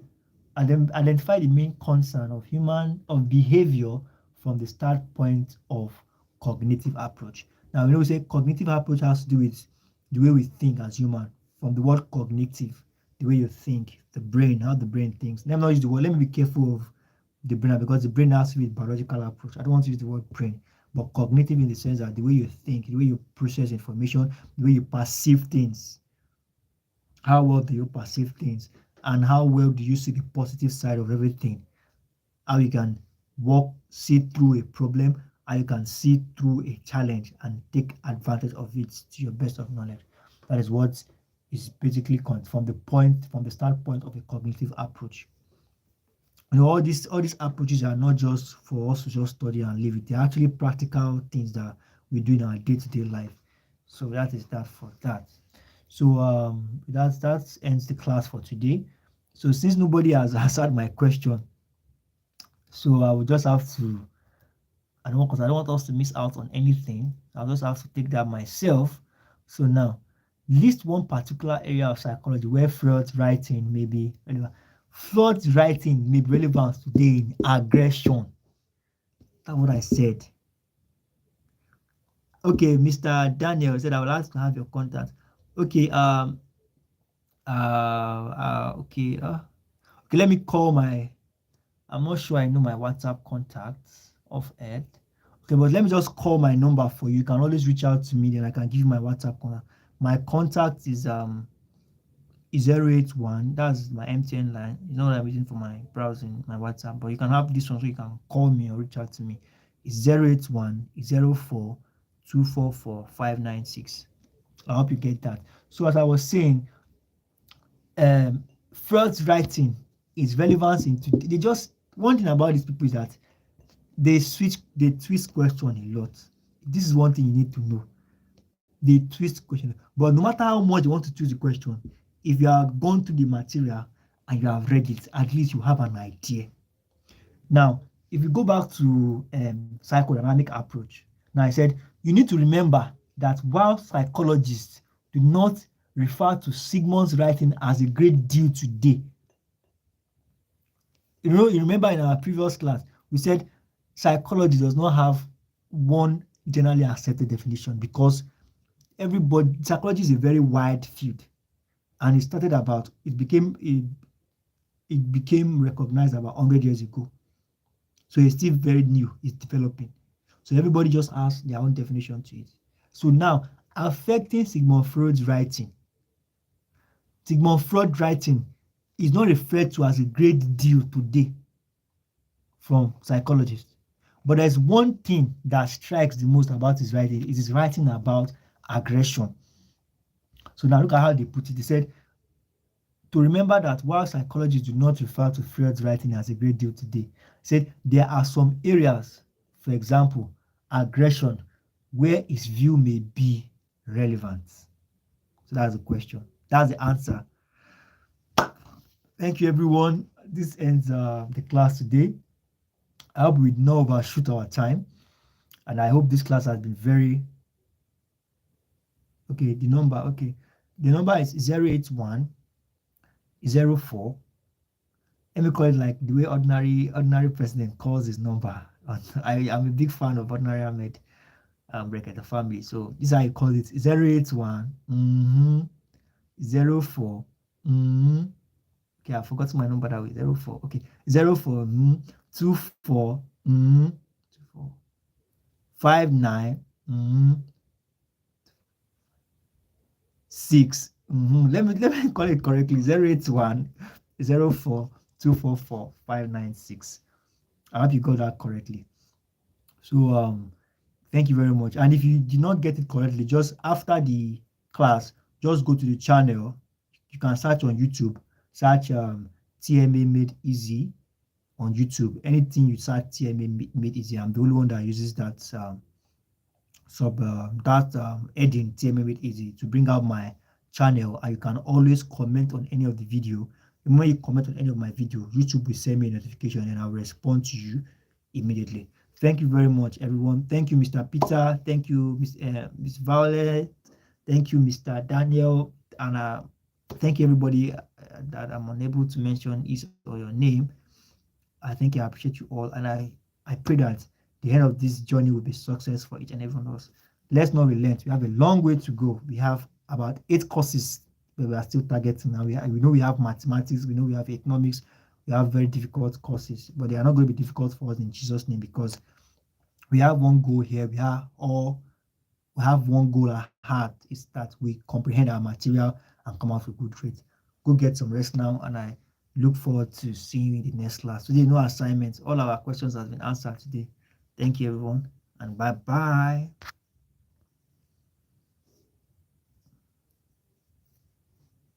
and then identify the main concern of behavior from the start point of cognitive approach. Now, we say cognitive approach has to do with the way we think as human, from the word cognitive, the way you think, the brain, how the brain thinks. Let me not use the word, let me be careful of the brain, because the brain has to be biological approach. I don't want to use the word brain, but cognitive in the sense that the way you think, the way you process information, the way you perceive things. How well do you perceive things, and how well do you see the positive side of everything? How you can see through a problem, how you can see through a challenge and take advantage of it to your best of knowledge. That is what is basically from the standpoint of a cognitive approach. All these approaches are not just for us to just study and leave it. They're actually practical things that we do in our day-to-day life. So that is that for that. So that ends the class for today. So since nobody has answered my question, so I will just have to, I don't want us to miss out on anything. I'll just have to take that myself. So now, list one particular area of psychology where Freud's writing may be relevant. Freud's writing may be relevant today in aggression. That's what I said. Okay, Mr. Daniel said I would like to have your contact. Okay, okay, let me call I'm not sure I know my WhatsApp contacts off Ed. Okay, but let me just call my number for you. You can always reach out to me, then I can give you my WhatsApp contact. My contact is 081. That's my MTN line. You know what I'm using for my browsing, my WhatsApp, but you can have this one so you can call me or reach out to me. It's 081 04 244 596. I hope you get that. So as I was saying, Freud's writing is relevant into one thing about these people is that they twist question a lot. This is one thing you need to know. They twist question, but no matter how much you want to twist the question, if you have gone through the material and you have read it, at least you have an idea. Now, if you go back to psychodynamic approach, now I said you need to remember that while psychologists do not refer to Sigmund's writing as a great deal today, you remember in our previous class, we said psychology does not have one generally accepted definition because psychology is a very wide field, and it became recognized about 100 years ago. So it's still very new, it's developing. So everybody just has their own definition to it. So now, affecting Sigmund Freud's writing. Sigmund Freud writing is not referred to as a great deal today from psychologists. But there's one thing that strikes the most about his writing. It is writing about aggression. So now look at how they put it. They said, to remember that while psychologists do not refer to Freud's writing as a great deal today, said there are some areas, for example, aggression, where his view may be relevant. So that's the question. That's the answer. Thank you, everyone. This ends the class today. I hope we did not overshoot our time, and I hope this class has been very okay. The number is 081 04. Let me call it like the way ordinary president calls his number. I'm a big fan of Ordinary Ahmed Brekete family, so this is how he calls it: 081 04. Okay, I forgot my number that way. 04. Okay, 04 24 59 6. Let me call it correctly. 081 04 244 596. I hope you got that correctly. So thank you very much. And if you did not get it correctly, just after the class, just go to the channel. You can search on YouTube. Search TMA Made Easy on YouTube. Anything you search TMA Made Easy, I'm the only one that uses that heading TMA Made Easy to bring out my channel. And you can always comment on any of the video. And when you comment on any of my video, YouTube will send me a notification and I'll respond to you immediately. Thank you very much, everyone. Thank you, Mr. Peter. Thank you, Miss Violet. Thank you, Mr. Daniel. And thank you everybody that I'm unable to mention his or your name. I think I appreciate you all, and I pray that the end of this journey will be success for each and every one of us. Let's not relent. We have a long way to go. We have about 8 courses where we are still targeting now. We know we have mathematics, we know we have economics, we have very difficult courses, but they are not going to be difficult for us in Jesus' name, because we have one goal here. We have one goal at heart, is that we comprehend our material and come out with good grades. Go get some rest now, and I look forward to seeing you in the next class. Today, no assignments. All our questions have been answered today. Thank you, everyone, and bye bye.